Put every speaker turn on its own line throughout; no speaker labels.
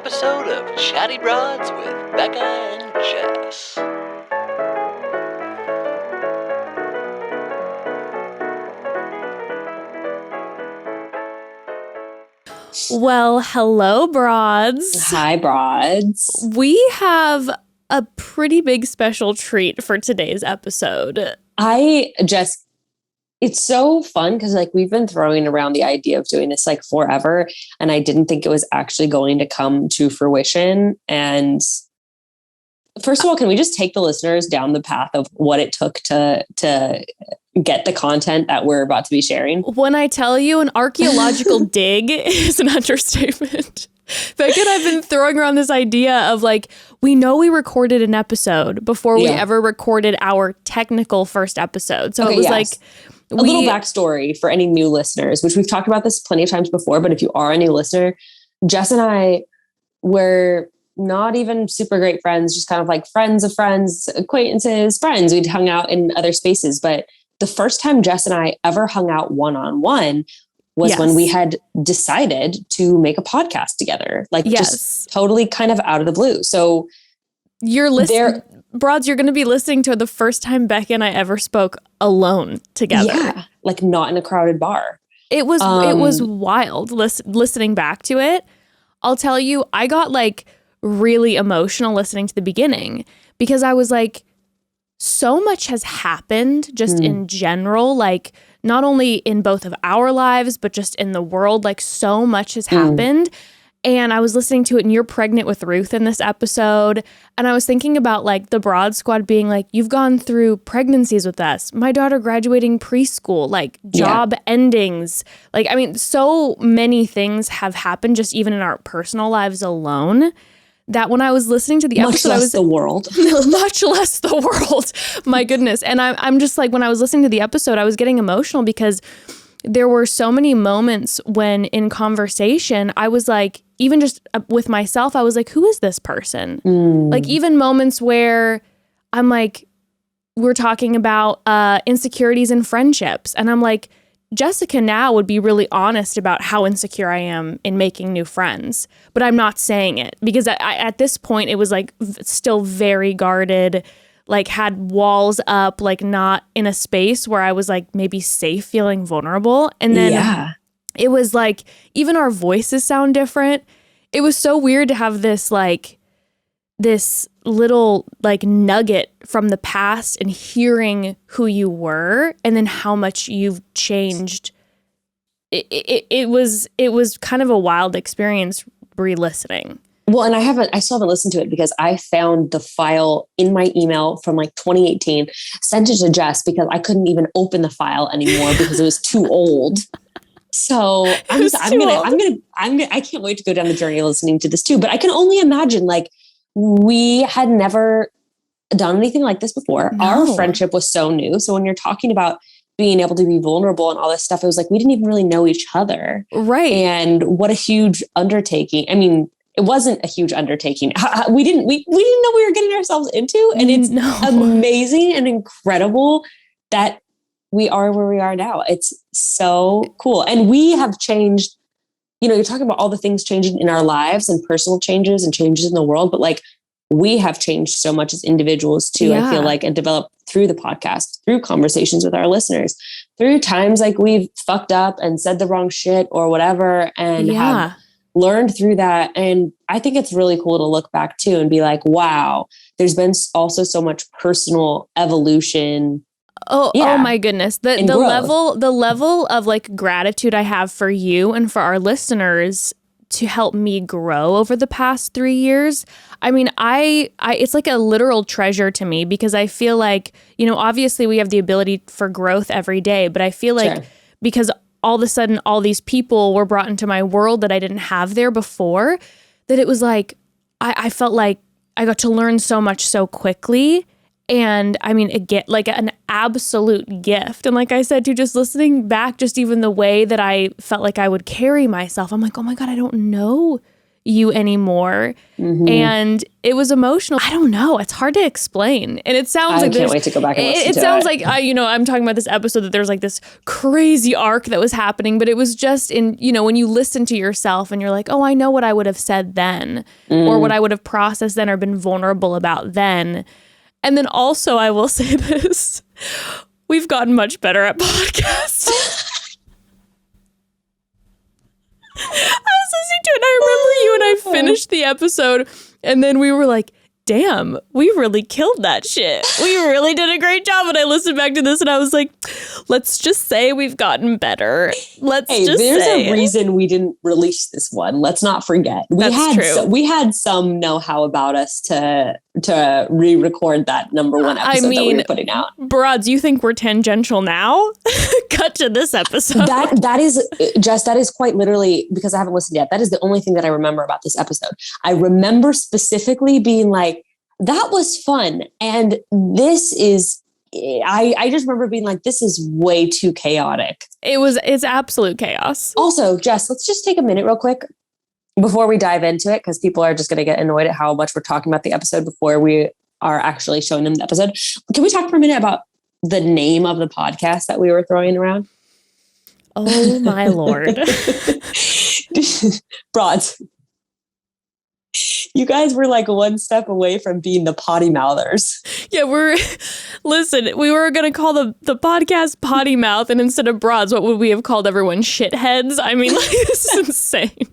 episode of Chatty Broads with Bekah and Jess.
Well, hello, broads.
Hi, broads.
We have a pretty big special treat for today's episode.
It's so fun because we've been throwing around the idea of doing this forever, and I didn't think it was actually going to come to fruition. And first of all, can we just take the listeners down the path of what it took to get the content that we're about to be sharing?
When I tell you an archaeological dig is an understatement. Bekah and I've been throwing around this idea of we know we recorded an episode before we ever recorded our technical first episode. So it was a little
backstory for any new listeners, which we've talked about this plenty of times before, but if you are a new listener, Jess and I were not even super great friends, just kind of friends of friends, acquaintances, friends. We'd hung out in other spaces, but the first time Jess and I ever hung out one-on-one was when we had decided to make a podcast together, just totally kind of out of the blue. So
you're listening, broads, you're going to be listening to the first time Bekah and I ever spoke alone together.
Yeah, not in a crowded bar.
It was wild listening back to it. I'll tell you, I got really emotional listening to the beginning because I was so much has happened just in general, not only in both of our lives, but just in the world, so much has happened. And I was listening to it, and you're pregnant with Ruth in this episode. And I was thinking about the Broad Squad being you've gone through pregnancies with us, my daughter graduating preschool, job endings. So many things have happened just even in our personal lives alone, that when I was listening to the episode,
much less the world.
Much less the world. My goodness. And I'm just when I was listening to the episode, I was getting emotional because there were so many moments when in conversation, I was even just with myself, I was who is this person? Even moments where I'm we're talking about insecurities in friendships. And I'm Jessica now would be really honest about how insecure I am in making new friends, but I'm not saying it because at this point it was still very guarded, had walls up, not in a space where I was maybe safe feeling vulnerable. And then it was even our voices sound different. It was so weird to have this this little nugget from the past and hearing who you were and then how much you've changed. It was kind of a wild experience re-listening.
Well, and I still haven't listened to it because I found the file in my email from 2018, sent it to Jess because I couldn't even open the file anymore because it was too old. So I can't wait to go down the journey of listening to this too. But I can only imagine we had never done anything like this before. No. Our friendship was so new. So when you're talking about being able to be vulnerable and all this stuff, it was we didn't even really know each other.
Right.
And what a huge undertaking. I mean, it wasn't a huge undertaking. We didn't know we were getting ourselves into. And it's amazing and incredible that we are where we are now. It's so cool. And we have changed. You're talking about all the things changing in our lives and personal changes and changes in the world, but we have changed so much as individuals too. Yeah. I feel and developed through the podcast, through conversations with our listeners, through times we've fucked up and said the wrong shit or whatever and have learned through that. And I think it's really cool to look back too and be wow, there's been also so much personal evolution.
Oh my goodness. The level of gratitude I have for you and for our listeners to help me grow over the past 3 years. I mean, it's a literal treasure to me because I feel obviously we have the ability for growth every day, but I feel because all of a sudden all these people were brought into my world that I didn't have there before, that it was I felt I got to learn so much so quickly. And I mean, it get an absolute gift. And I said, too, just listening back, just even the way that I felt I would carry myself, I'm oh my God, I don't know you anymore. And it was emotional. I don't know. It's hard to explain. And it sounds
I can't wait to go back and listen to it.
It sounds like, I'm talking about this episode that there's like this crazy arc that was happening, but it was just in, when you listen to yourself and you're like, oh, I know what I would have said then or what I would have processed then or been vulnerable about then. And then also I will say this, we've gotten much better at podcasting. I was listening to it and I remember you and I finished the episode and then we were like, damn, we really killed that shit. We really did a great job. And I listened back to this and I was like, let's just say we've gotten better. There's
a reason we didn't release this one. Let's not forget. We had some know-how about us to re-record that number one episode that we were putting out.
Broads, you think we're tangential now? Cut to this episode.
That is, Jess, that is quite literally, because I haven't listened yet, that is the only thing that I remember about this episode. I remember specifically being like, that was fun. And this is, I just remember being like, this is way too chaotic.
It's absolute chaos.
Also, Jess, let's just take a minute real quick before we dive into it, because people are just going to get annoyed at how much we're talking about the episode before we are actually showing them the episode. Can we talk for a minute about the name of the podcast that we were throwing around?
Oh my Lord.
Broads. You guys were like one step away from being the potty mouthers.
Yeah, we were going to call the podcast Potty Mouth, and instead of Broads, what would we have called everyone? Shitheads? I mean, like, this is insane.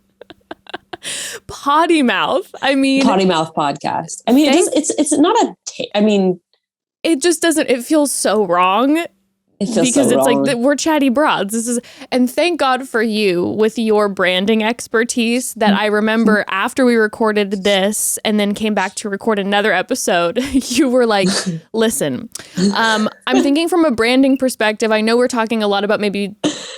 Potty Mouth. I mean,
Potty Mouth podcast. I mean, it's not
it just doesn't, it feels so wrong.
It feels
because
so
it's
wrong.
like we're Chatty Broads. And thank God for you with your branding expertise that I remember after we recorded this and then came back to record another episode, you were like, listen, I'm thinking from a branding perspective. I know we're talking a lot about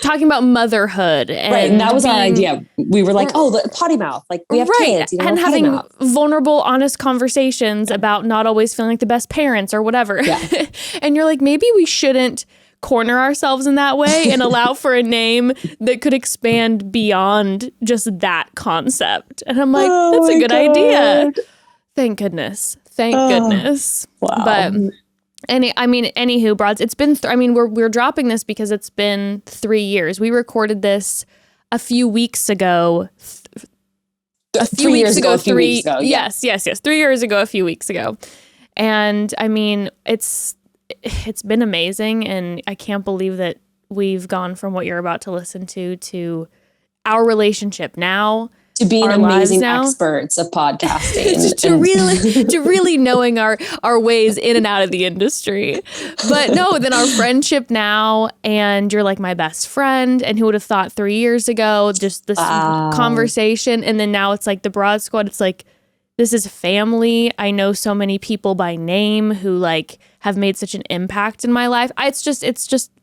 talking about motherhood.
And that was our idea. We were like, the potty mouth. Like we have kids.
And having vulnerable, honest conversations about not always feeling like the best parents or whatever. Yeah. And you're like, maybe we shouldn't corner ourselves in that way and allow for a name that could expand beyond just that concept. And I'm like, that's a good idea. Thank goodness. Thank goodness.
Wow.
But anywho, Broads, it's been, we're dropping this because it's been 3 years. We recorded this a few weeks ago.
A few weeks ago.
Yes. 3 years ago, a few weeks ago. And I mean, it's been amazing, and I can't believe that we've gone from what you're about to listen to our relationship now,
to being amazing experts of podcasting,
to really knowing our ways in and out of the industry. But no, then our friendship now, and you're like my best friend, and who would have thought 3 years ago, just this conversation, and then now it's like the Broad Squad. It's like, this is family. I know so many people by name who like have made such an impact in my life. It's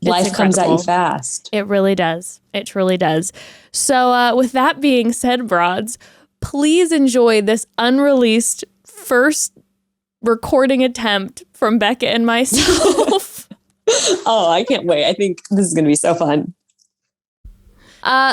life comes at you fast.
It really does. It truly does. So with that being said, Broads, please enjoy this unreleased first recording attempt from Bekah and myself.
Oh, I can't wait. I think this is going to be so fun.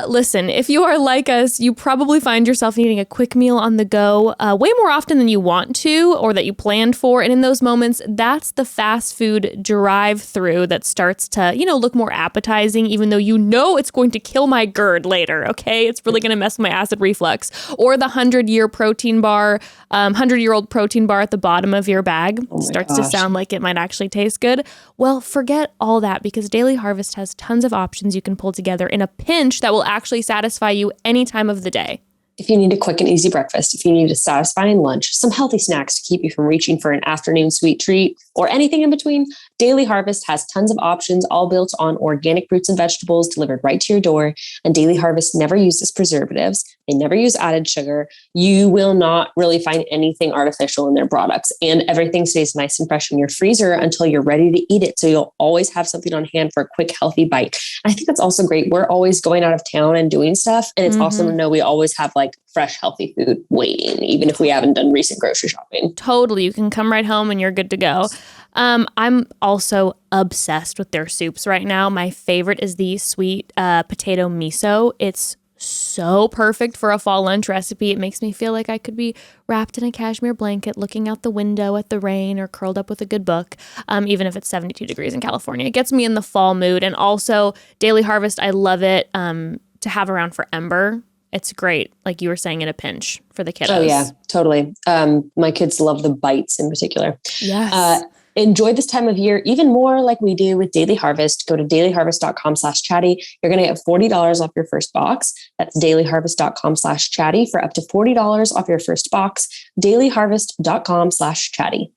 Listen, if you are like us, you probably find yourself needing a quick meal on the go way more often than you want to or that you planned for. And in those moments, that's the fast food drive-through that starts to, look more appetizing, even though it's going to kill my GERD later, okay? It's really going to mess with my acid reflux. Or the 100-year protein bar, 100-year-old protein bar at the bottom of your bag starts to sound like it might actually taste good. Well, forget all that, because Daily Harvest has tons of options you can pull together in a pinch that will actually satisfy you any time of the day.
If you need a quick and easy breakfast, if you need a satisfying lunch, some healthy snacks to keep you from reaching for an afternoon sweet treat, or anything in between, Daily Harvest has tons of options, all built on organic fruits and vegetables delivered right to your door. And Daily Harvest never uses preservatives. They never use added sugar. You will not really find anything artificial in their products. And everything stays nice and fresh in your freezer until you're ready to eat it. So you'll always have something on hand for a quick, healthy bite. And I think that's also great. We're always going out of town and doing stuff. And it's awesome to know we always have like fresh, healthy food waiting, even if we haven't done recent grocery shopping.
Totally. You can come right home and you're good to go. I'm also obsessed with their soups right now. My favorite is the sweet potato miso. It's so perfect for a fall lunch recipe. It makes me feel like I could be wrapped in a cashmere blanket, looking out the window at the rain or curled up with a good book, even if it's 72 degrees in California. It gets me in the fall mood. And also Daily Harvest, I love it to have around for Ember. It's great, like you were saying, in a pinch for the kiddos.
Oh, yeah, totally. My kids love the bites in particular.
Yes.
Enjoy this time of year even more like we do with Daily Harvest. Go to dailyharvest.com/chatty. You're going to get $40 off your first box. That's dailyharvest.com/chatty for up to $40 off your first box. dailyharvest.com/chatty.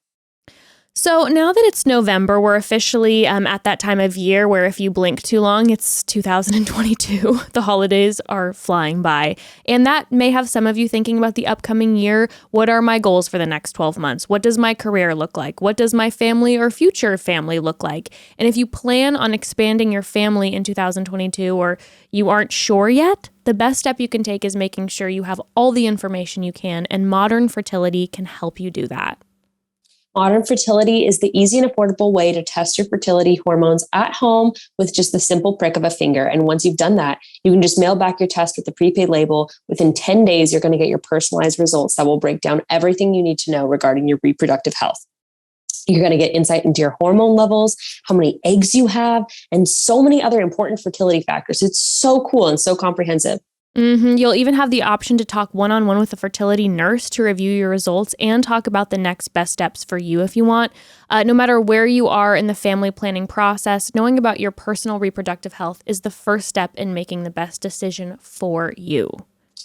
So now that it's November, we're officially at that time of year where if you blink too long, it's 2022. The holidays are flying by. And that may have some of you thinking about the upcoming year. What are my goals for the next 12 months? What does my career look like? What does my family or future family look like? And if you plan on expanding your family in 2022 or you aren't sure yet, the best step you can take is making sure you have all the information you can, and Modern Fertility can help you do that.
Modern Fertility is the easy and affordable way to test your fertility hormones at home with just the simple prick of a finger. And once you've done that, you can just mail back your test with the prepaid label. Within 10 days, you're going to get your personalized results that will break down everything you need to know regarding your reproductive health. You're going to get insight into your hormone levels, how many eggs you have, and so many other important fertility factors. It's so cool and so comprehensive.
You'll even have the option to talk one-on-one with a fertility nurse to review your results and talk about the next best steps for you if you want. No matter where you are in the family planning process, knowing about your personal reproductive health is the first step in making the best decision for you.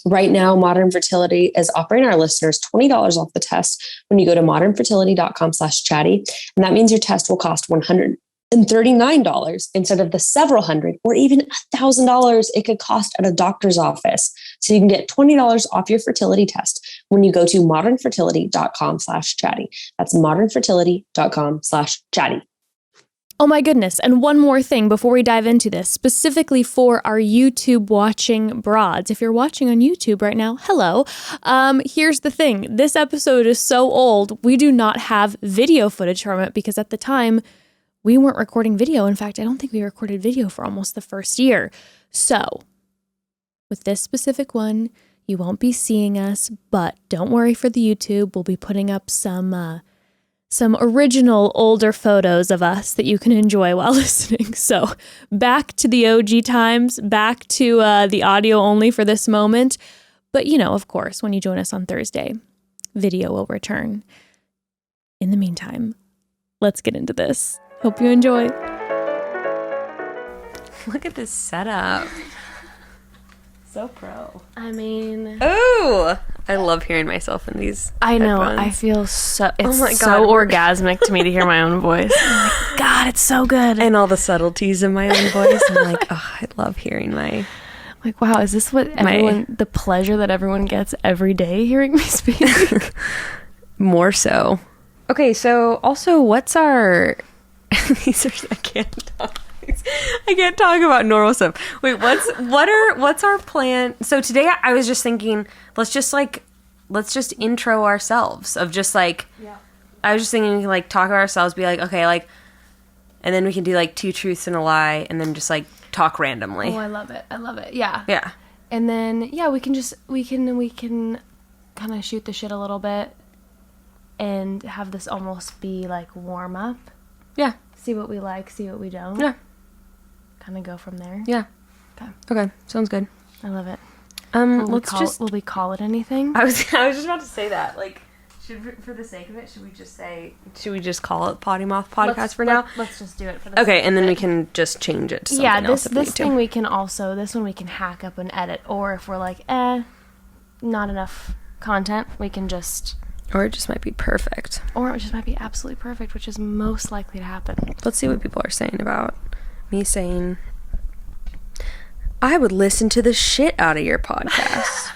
Right now, Modern Fertility is offering our listeners $20 off the test when you go to modernfertility.com/chatty. And that means your test will cost $139 instead of the several hundred or even $1,000 it could cost at a doctor's office. So you can get $20 off your fertility test when you go to modernfertility.com/chatty. That's modernfertility.com/chatty.
Oh my goodness. And one more thing before we dive into this, specifically for our YouTube watching broads. If you're watching on YouTube right now, hello. Here's the thing. This episode is so old, we do not have video footage from it because at the time, we weren't recording video. In fact, I don't think we recorded video for almost the first year. So with this specific one, you won't be seeing us, but don't worry for the YouTube. We'll be putting up some original older photos of us that you can enjoy while listening. So back to the OG times, back to the audio only for this moment. But of course, when you join us on Thursday, video will return. In the meantime, let's get into this. Hope you enjoy.
Look at this setup.
So pro. I mean...
Oh! I love hearing myself in these
I know.
headphones.
I feel so... It's
oh my God.
so orgasmic to me to hear my own voice. I'm like, God, it's so good.
And all the subtleties of my own voice. I'm like, oh, I love hearing my...
Like, wow, is this what the pleasure that everyone gets every day hearing me speak?
More so. Okay, so also, what's our... I can't talk. I can't talk about normal stuff. Wait, what's our plan? So today I was just thinking, let's just intro ourselves of just like, yeah. I was just thinking like talk about ourselves, be like, okay, like, and then we can do like 2 truths and a lie, and then just like talk randomly.
Oh, I love it. Yeah.
Yeah.
And then we can kind of shoot the shit a little bit and have this almost be like warm up.
Yeah.
See what we like, see what we don't.
Yeah.
Kind of go from there.
Yeah. Okay. Sounds good.
I love it.
Will
we call it anything?
I was just about to say that. Like, for the sake of it, should we just call it Potty Moth Podcast for now?
Let's just do it for the
Okay, and then we can just change it to something else.
This one we can hack up and edit, or if we're like, not enough content, we can just...
Or it just might be perfect.
Or it just might be absolutely perfect, which is most likely to happen.
Let's see what people are saying about me saying, I would listen to the shit out of your podcast.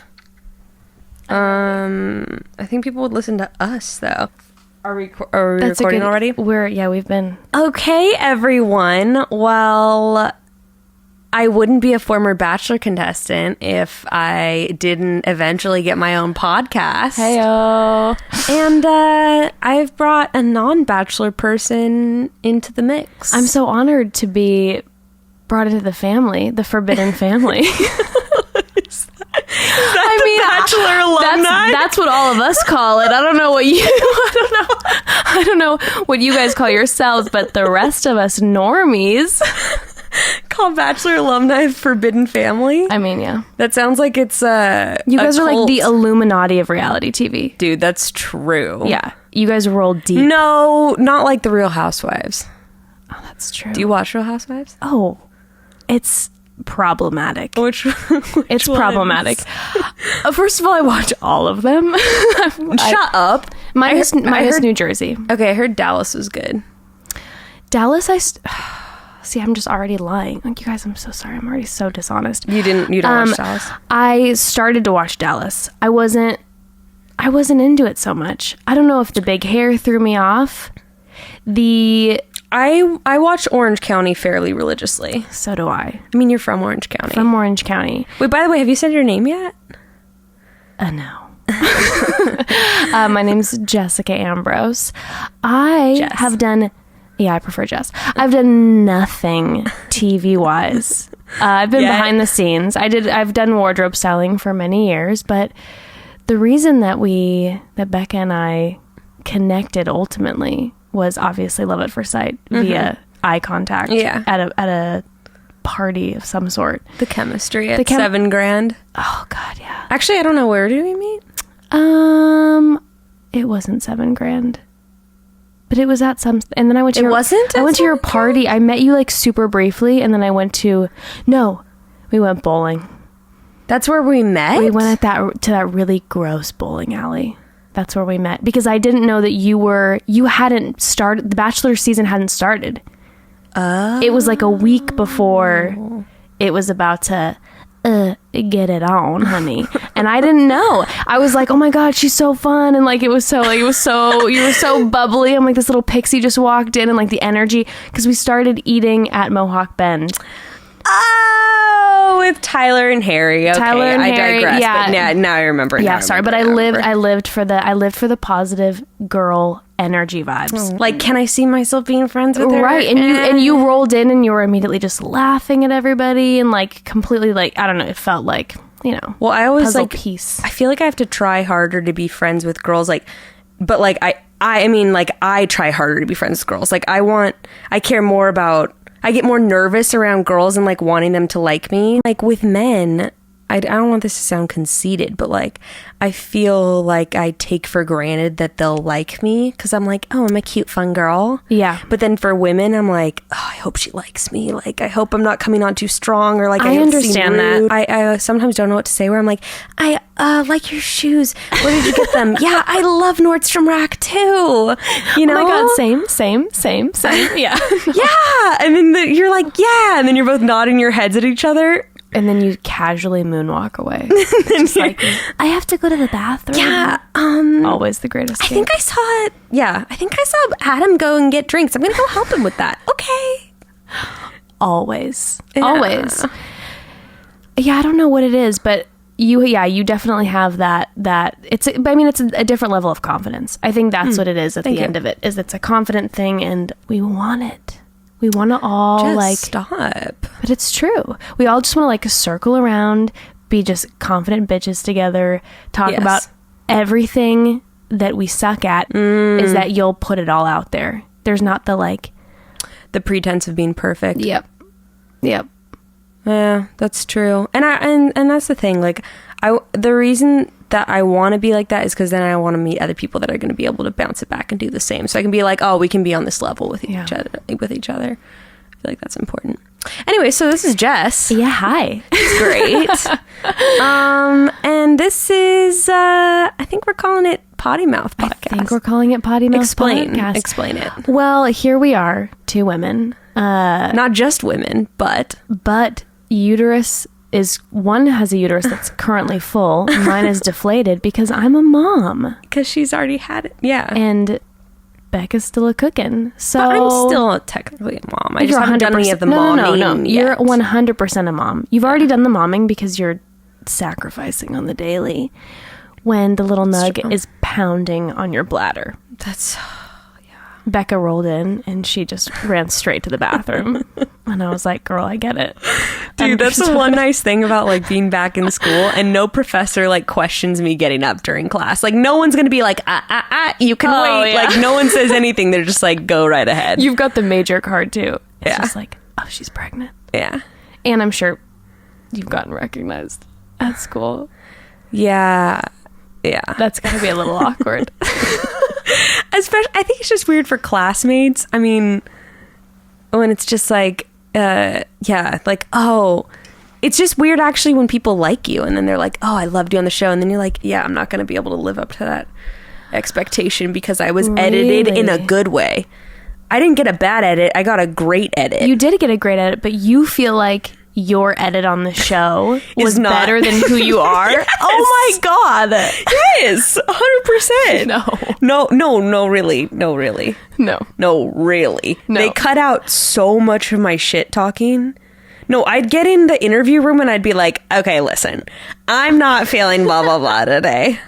I think people would listen to us, though. Are we recording already?
We've been.
Okay, everyone. Well... I wouldn't be a former Bachelor contestant if I didn't eventually get my own podcast.
Heyo.
And I've brought a non-Bachelor person into the mix.
I'm so honored to be brought into the family, the forbidden family. I mean,
Bachelor alumni?
That's what all of us call it. I don't know what you. I don't know what you guys call yourselves, but the rest of us normies
call Bachelor alumni forbidden family.
I mean, yeah,
that sounds like it's
you guys are like the Illuminati of reality TV,
dude. That's true.
Yeah, you guys roll deep.
No, not like the Real Housewives.
Oh, that's true.
Do you watch Real Housewives?
Oh, it's problematic.
Which
it's problematic. First of all, I watch all of them.
Shut up.
Minus New Jersey.
Okay, I heard Dallas was good.
Dallas, see, I'm just already lying. Like, you guys, I'm so sorry. I'm already so dishonest.
You don't watch Dallas? I
started to watch Dallas. I wasn't into it so much. I don't know if the big hair threw me off.
I watch Orange County fairly religiously.
So do I.
I mean, you're from Orange County.
From Orange County.
Wait, by the way, have you said your name yet?
No. My name's Jessica Ambrose. I have done... Yeah, I prefer Jess. I've done nothing TV-wise. I've been behind the scenes. I've done wardrobe styling for many years, but the reason that Bekah and I connected ultimately was obviously love at first sight via eye contact at a party of some sort.
The chemistry at $7,000.
Oh God, yeah.
Actually, I don't know, where did we meet?
It wasn't $7,000. But it was at some, and then I went to
I
went to your party. I met you like super briefly, and then I went we went bowling.
That's where we met?
We went to that really gross bowling alley. That's where we met, because I didn't know that you hadn't started, the Bachelor season hadn't started. Oh. It was like a week before it was about to get it on, honey. And I didn't know. I was like, oh my God, she's so fun. And like, you were so bubbly. I'm like, this little pixie just walked in, and like the energy, because we started eating at Mohawk Bend.
Oh, with Tyler and Harry. Okay,
Tyler and
Harry,
digress.
Yeah. But now I remember.
Yeah, sorry, but I lived for the positive girl energy vibes.
Like, can I see myself being friends with her?
Right, and you rolled in, and you were immediately just laughing at everybody, and like completely, like, I don't know, it felt like, you know.
Well, I always
puzzle
like
piece.
I feel like I have to try harder to be friends with girls, like, but like I mean, like, I try harder to be friends with girls. Like, I care more about. I get more nervous around girls and like wanting them to like me. Like with men, I don't want this to sound conceited, but like I feel like I take for granted that they'll like me because I'm like, oh, I'm a cute, fun girl.
Yeah.
But then for women, I'm like, oh, I hope she likes me. Like, I hope I'm not coming on too strong, or like I
understand that.
I sometimes don't know what to say. Where I'm like, I like your shoes. Where did you get them? Yeah, I love Nordstrom Rack too. You know?
Oh my God, same. Yeah.
Yeah. And then you're like, yeah. And then you're both nodding your heads at each other.
And then you casually moonwalk away. Just like, I have to go to the bathroom.
Yeah.
Always the greatest.
I think I saw it. Yeah. I think I saw Adam go and get drinks. I'm going to go help him with that. Okay.
Always.
Yeah.
Always. Yeah, I don't know what it is, but you definitely have that it's a different level of confidence. I think that's what it is at the end of it, is it's a confident thing, and we want it. We want to all
just
like
stop.
But it's true. We all just want to like circle around, be just confident bitches together, talk about everything that we suck at. Is that you'll put it all out there. There's not the
pretense of being perfect.
Yep.
Yeah, that's true. And that's the thing. Like, the reason that I want to be like that is because then I want to meet other people that are going to be able to bounce it back and do the same. So I can be like, oh, we can be on this level with each other. I feel like that's important. Anyway, so this is Jess.
Yeah, hi.
It's great. And this is, I think we're calling it Potty Mouth Podcast.
I think we're calling it Potty Mouth Podcast.
Explain it.
Well, here we are, two women.
Not just women, but
uterus is, one has a uterus that's currently full. Mine is deflated because I'm a mom.
Because she's already had it. Yeah.
And Bekah's still a cooking. So
but I'm still technically a mom. I just haven't done any of the momming.
No. You're 100% a mom. You've already done the momming because you're sacrificing on the daily when the little nug is pounding on your bladder.
That's...
Bekah rolled in and she just ran straight to the bathroom. And I was like, girl, I get it.
Dude, that's the one nice thing about like being back in school, and no professor like questions me getting up during class. Like no one's gonna be like, you can wait.
Yeah.
Like no one says anything. They're just like, go right ahead.
You've got the major card too. It's
Yeah.
just like, oh, she's pregnant.
Yeah.
And I'm sure you've gotten recognized at school.
Yeah.
That's gonna be a little awkward.
Especially, I think it's just weird for classmates. I mean, when it's just like, like, oh, it's just weird actually when people like you and then they're like, oh, I loved you on the show. And then you're like, yeah, I'm not going to be able to live up to that expectation because I was edited in a good way. I didn't get a bad edit. I got a great edit.
You did get a great edit, but you feel like your edit on the show was
not
better than who you are.
Yes.
Oh my God.
Yes, 100%. No, really. No, really.
No.
They cut out so much of my shit talking. No, I'd get in the interview room and I'd be like, okay, listen, I'm not feeling blah, blah, blah today.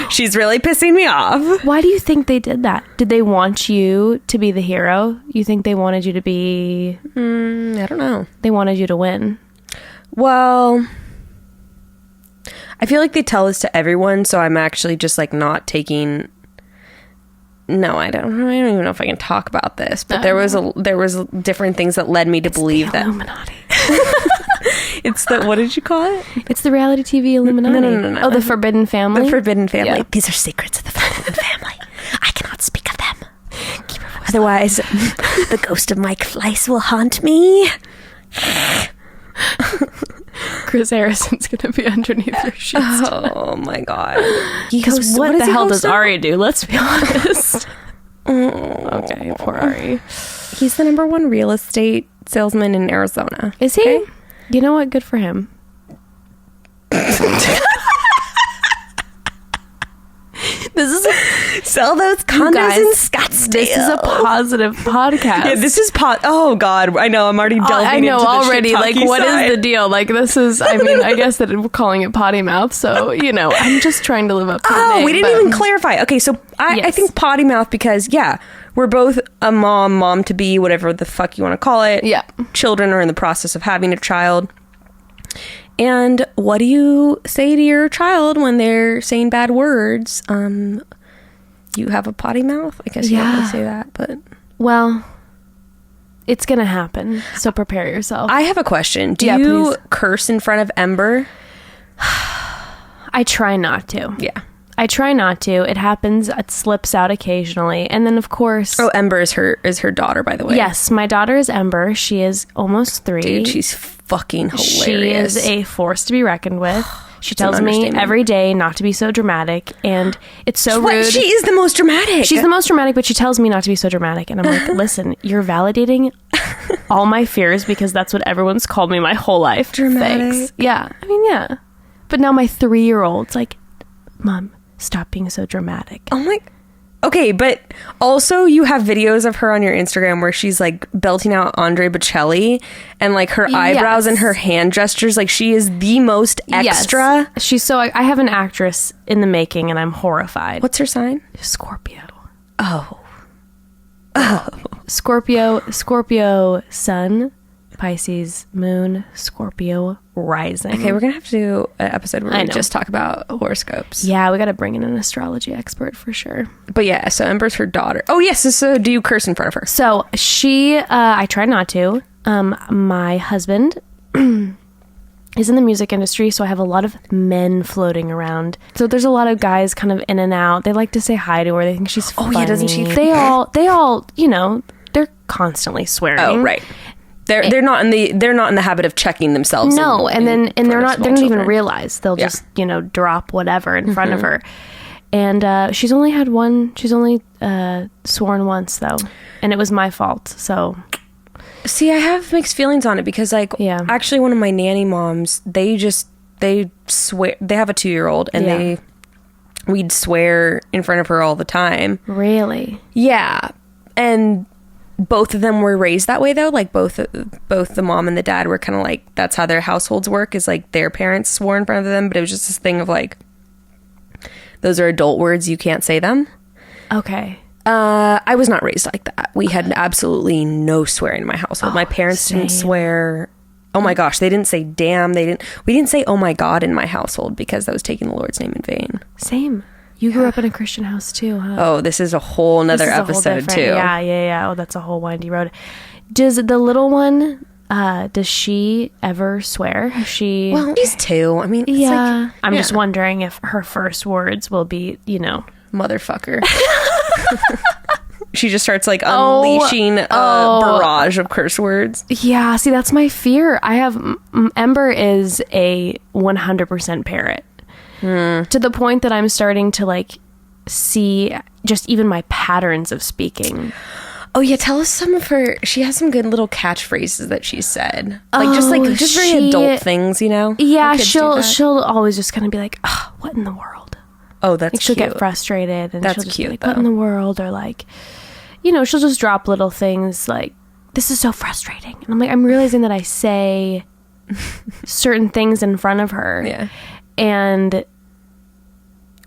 She's really pissing me off.
Why do you think they did that? Did they want you to be the hero? You think they wanted you to be...
I don't know.
They wanted you to win.
Well, I feel like they tell this to everyone, so I'm actually just like not taking... No, I don't even know if I can talk about this, but there was different things that led me to believe that
Illuminati.
it's the, what did you call it?
It's the reality TV Illuminati.
No.
Oh, the Forbidden Family?
The Forbidden Family.
Yeah.
These are secrets of the Forbidden Family. I cannot speak of them. Otherwise, the ghost of Mike Fleiss will haunt me.
Chris Harrison's going to be underneath your sheets.
Oh my God.
Because what the hell does Ari do? Let's be honest. Okay, poor Ari.
He's the #1 real estate salesman in Arizona.
Is he? Okay? You know what? Good for him. This is
sell those condos in Scottsdale.
This is a positive podcast.
Yeah, this is oh God, I know. I'm already delving
I know
into the
already. Like, what
side.
is the deal? Like, this is. I mean, I guess that we're calling it potty mouth. So I'm just trying to live up to the name.
We didn't even clarify. Okay, so I think potty mouth because we're both a mom to be, whatever the fuck you want to call it.
Yeah,
children are in the process of having a child. And what do you say to your child when they're saying bad words? You have a potty mouth? I guess you don't really say that, but...
Well, it's going to happen, so prepare yourself.
I have a question. Do you
please.
curse in front of Ember?
I try not to.
Yeah.
I try not to. It happens. It slips out occasionally. And then, of course...
Oh, Ember is her daughter, by the way.
Yes, my daughter is Ember. She is almost 3.
Dude, she's fucking hilarious.
She is a force to be reckoned with. She tells me every day not to be so dramatic, and it's so rude.
She is the most dramatic.
She's the most dramatic, but she tells me not to be so dramatic, and I'm like, listen, you're validating all my fears because that's what everyone's called me my whole life.
Dramatic.
Thanks. Yeah. I mean, yeah. But now my 3-year-old's like, Mom, stop being so dramatic.
Oh my... Okay, but also you have videos of her on your Instagram where she's like belting out Andre Bocelli and like her eyebrows and her hand gestures. Like she is the most extra.
Yes. She's so... I have an actress in the making and I'm horrified.
What's her sign?
Scorpio.
Oh.
Scorpio sun, Pisces moon, Scorpio rising.
Okay, we're gonna have to do an episode where we just talk about horoscopes.
Yeah, we gotta bring in an astrology expert for sure.
But yeah, so Ember's her daughter. Oh yes, so do you curse in front of her?
So she, I try not to. My husband is in the music industry, so I have a lot of men floating around. So there's a lot of guys kind of in and out. They like to say hi to her. They think she's funny.
Oh yeah, doesn't she?
They all, they're constantly swearing.
Oh right. They're not in the habit of checking themselves.
No, and they don't even realize. They'll just drop whatever in front of her. And she's only sworn once though, and it was my fault. So
see, I have mixed feelings on it because actually one of my nanny moms, they swear. They have a 2-year-old and we'd swear in front of her all the time.
Really?
Yeah, and both of them were raised that way though. Like both the mom and the dad were kind of like, that's how their households work, is like their parents swore in front of them, but it was just this thing of like, those are adult words, you can't say them.
Okay.
I was not raised like that. We had absolutely no swearing in my household. My parents didn't swear. Oh my gosh, they didn't say damn. We didn't say oh my God in my household because that was taking the Lord's name in vain.
Same. You grew up in a Christian house too, huh?
Oh, this is a whole nother episode too.
Yeah. Oh, that's a whole windy road. Does the little one, does she ever swear?
Well, she's 2. I mean, it's
I'm just wondering if her first words will be,
motherfucker. She just starts like unleashing a barrage of curse words.
Yeah, see, that's my fear. Ember is a 100% parrot. To the point that I'm starting to like see just even my patterns of speaking.
Oh yeah, tell us some of her. She has some good little catchphrases that she said, just very adult things,
Yeah, she'll always just kind of be like, oh, "What in the world?"
Oh, that's
she'll
cute.
get frustrated, and
that's
she'll just
cute,
be like, "What in the world?" Or like, she'll just drop little things like, "This is so frustrating," and I'm like, I'm realizing that I say certain things in front of her, and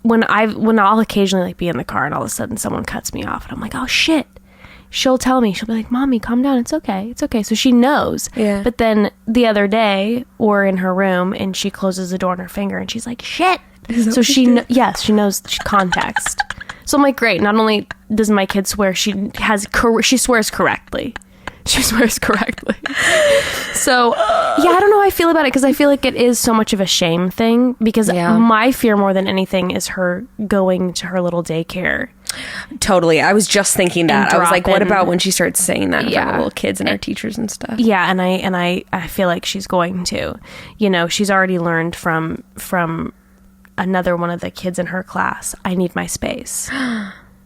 when I'll occasionally like be in the car and all of a sudden someone cuts me off and I'm like, oh shit, she'll tell me, she'll be like, Mommy, calm down, it's okay. So she knows. But then the other day we're in her room and she closes the door on her finger and she's like, shit. So she knows context. So I'm like, great, not only does my kid swear, she swears correctly. She swears correctly. So, I don't know how I feel about it because I feel like it is so much of a shame thing because my fear more than anything is her going to her little daycare.
Totally. I was just thinking that. I was like, what about when she starts saying that in front of little kids and our teachers and stuff?
Yeah, and I feel like she's going to. She's already learned from another one of the kids in her class, I need my space.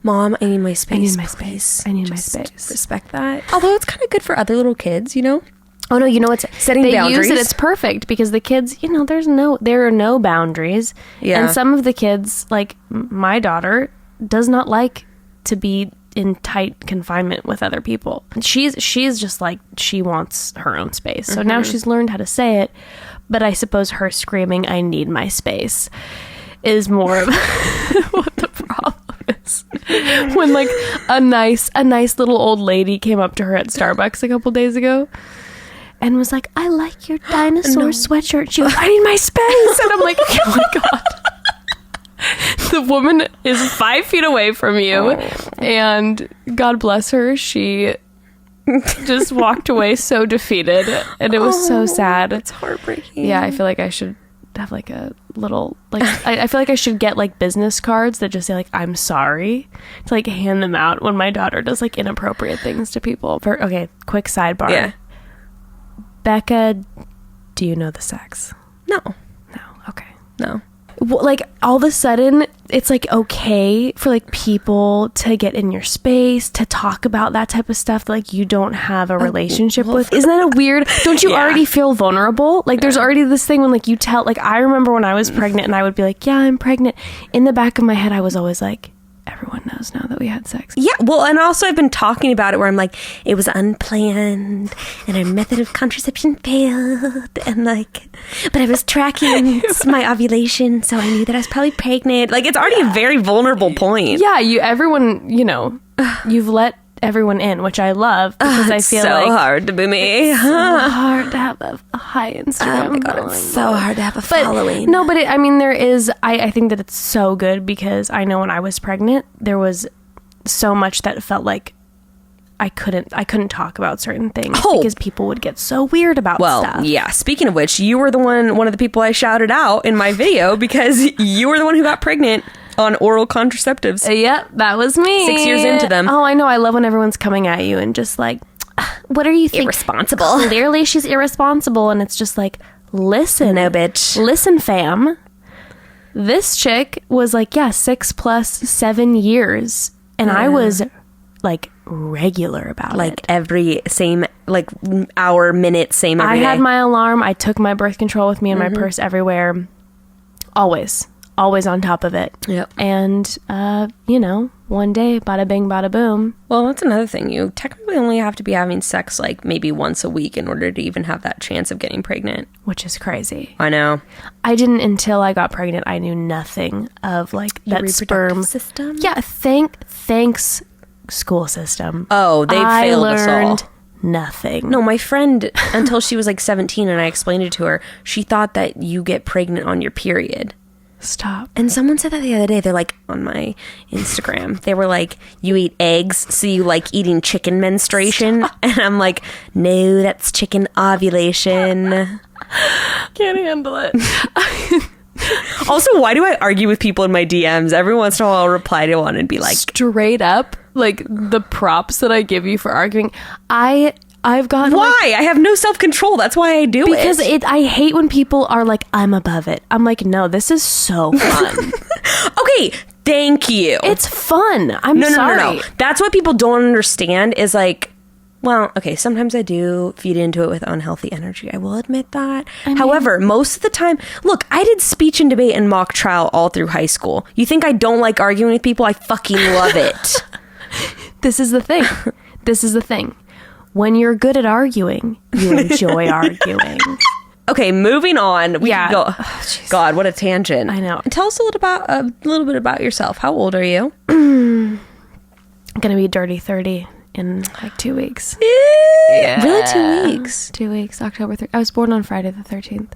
Mom, I need my space.
I need my space. I need my space.
Respect that. Although it's kind of good for other little kids, Oh
no, it's
setting boundaries.
Use it. It's perfect because the kids, there are no boundaries. Yeah. And some of the kids, like my daughter, does not like to be in tight confinement with other people. She's just like she wants her own space. So now she's learned how to say it. But I suppose her screaming, "I need my space," is more of what the problem is. When like a nice little old lady came up to her at Starbucks a couple days ago and was like, "I like your dinosaur sweatshirt." She goes, "I need my space," and I'm like, "Oh my god." The woman is 5 feet away from you, and God bless her, she just walked away so defeated, and it was so sad.
It's heartbreaking.
Yeah, I feel like I should have like a little like I feel like I should get like business cards that just say like I'm sorry to like hand them out when my daughter does like inappropriate things to people. Okay, quick sidebar. Yeah. Bekah, do you know the sex?
No.
Okay.
No.
Like all of a sudden it's like okay for like people to get in your space to talk about that type of stuff that, like you don't have a relationship with. Isn't that a weird, don't you already feel vulnerable? Like there's already this thing when like you tell, like I remember when I was pregnant and I would be like, yeah, I'm pregnant. In the back of my head I was always like, everyone knows now that we had sex.
Yeah, well, and also I've been talking about it where I'm like, it was unplanned and our method of contraception failed and like, but I was tracking my ovulation, so I knew that I was probably pregnant. Like it's already a very vulnerable point.
Yeah, everyone, you've let everyone in, which I love because I feel
so
like
hard to be me.
It's so hard to have a high Instagram.
Oh my god, it's so hard to have a following.
No, but there is. I think that it's so good because I know when I was pregnant, there was so much that felt like I couldn't talk about certain things because people would get so weird about stuff.
Well, yeah. Speaking of which, you were one of the people I shouted out in my video because you were the one who got pregnant on oral contraceptives.
Yep, that was me.
6 years into them.
Oh, I know. I love when everyone's coming at you and just like, what are you thinking?
Irresponsible.
Clearly she's irresponsible. And it's just like, listen.
No, bitch.
Listen, fam. This chick was like, 6 plus 7 years. And I was like regular about
like
it.
Every same like hour, minute, same every day.
I had my alarm. I took my birth control with me in my purse everywhere. Always on top of it.
Yep.
And, one day, bada bing, bada boom.
Well, that's another thing. You technically only have to be having sex like maybe once a week in order to even have that chance of getting pregnant.
Which is crazy.
I know.
I didn't until I got pregnant. I knew nothing of like that
reproductive
sperm
system.
Yeah. Thanks school system.
Oh, they failed us all.
Nothing.
No, my friend, until she was like 17 and I explained it to her, she thought that you get pregnant on your period.
Stop.
And someone said that the other day. They're like, on my Instagram, they were like, you eat eggs, so you like eating chicken menstruation. Stop. And I'm like, no, that's chicken ovulation.
Can't handle it.
Also, why do I argue with people in my DMs? Every once in a while I'll reply to one and be like,
straight up, like the props that I give you for arguing, I've got
why? I have no self-control. That's why I do
because I hate when people are like, I'm above it. I'm like, no, this is so fun.
Okay, thank you.
It's fun. I'm sorry.
No. That's what people don't understand is like, well, okay, sometimes I do feed into it with unhealthy energy. I will admit that. However, most of the time, look, I did speech and debate and mock trial all through high school. You think I don't like arguing with people? I fucking love it.
This is the thing. When you're good at arguing, you enjoy arguing.
Okay, moving on. We can go. God, what a tangent.
I know.
Tell us a little bit about yourself. How old are you?
I'm gonna be dirty 30 in like 2 weeks.
Yeah. Really, 2 weeks?
2 weeks, October 3rd. I was born on Friday the 13th.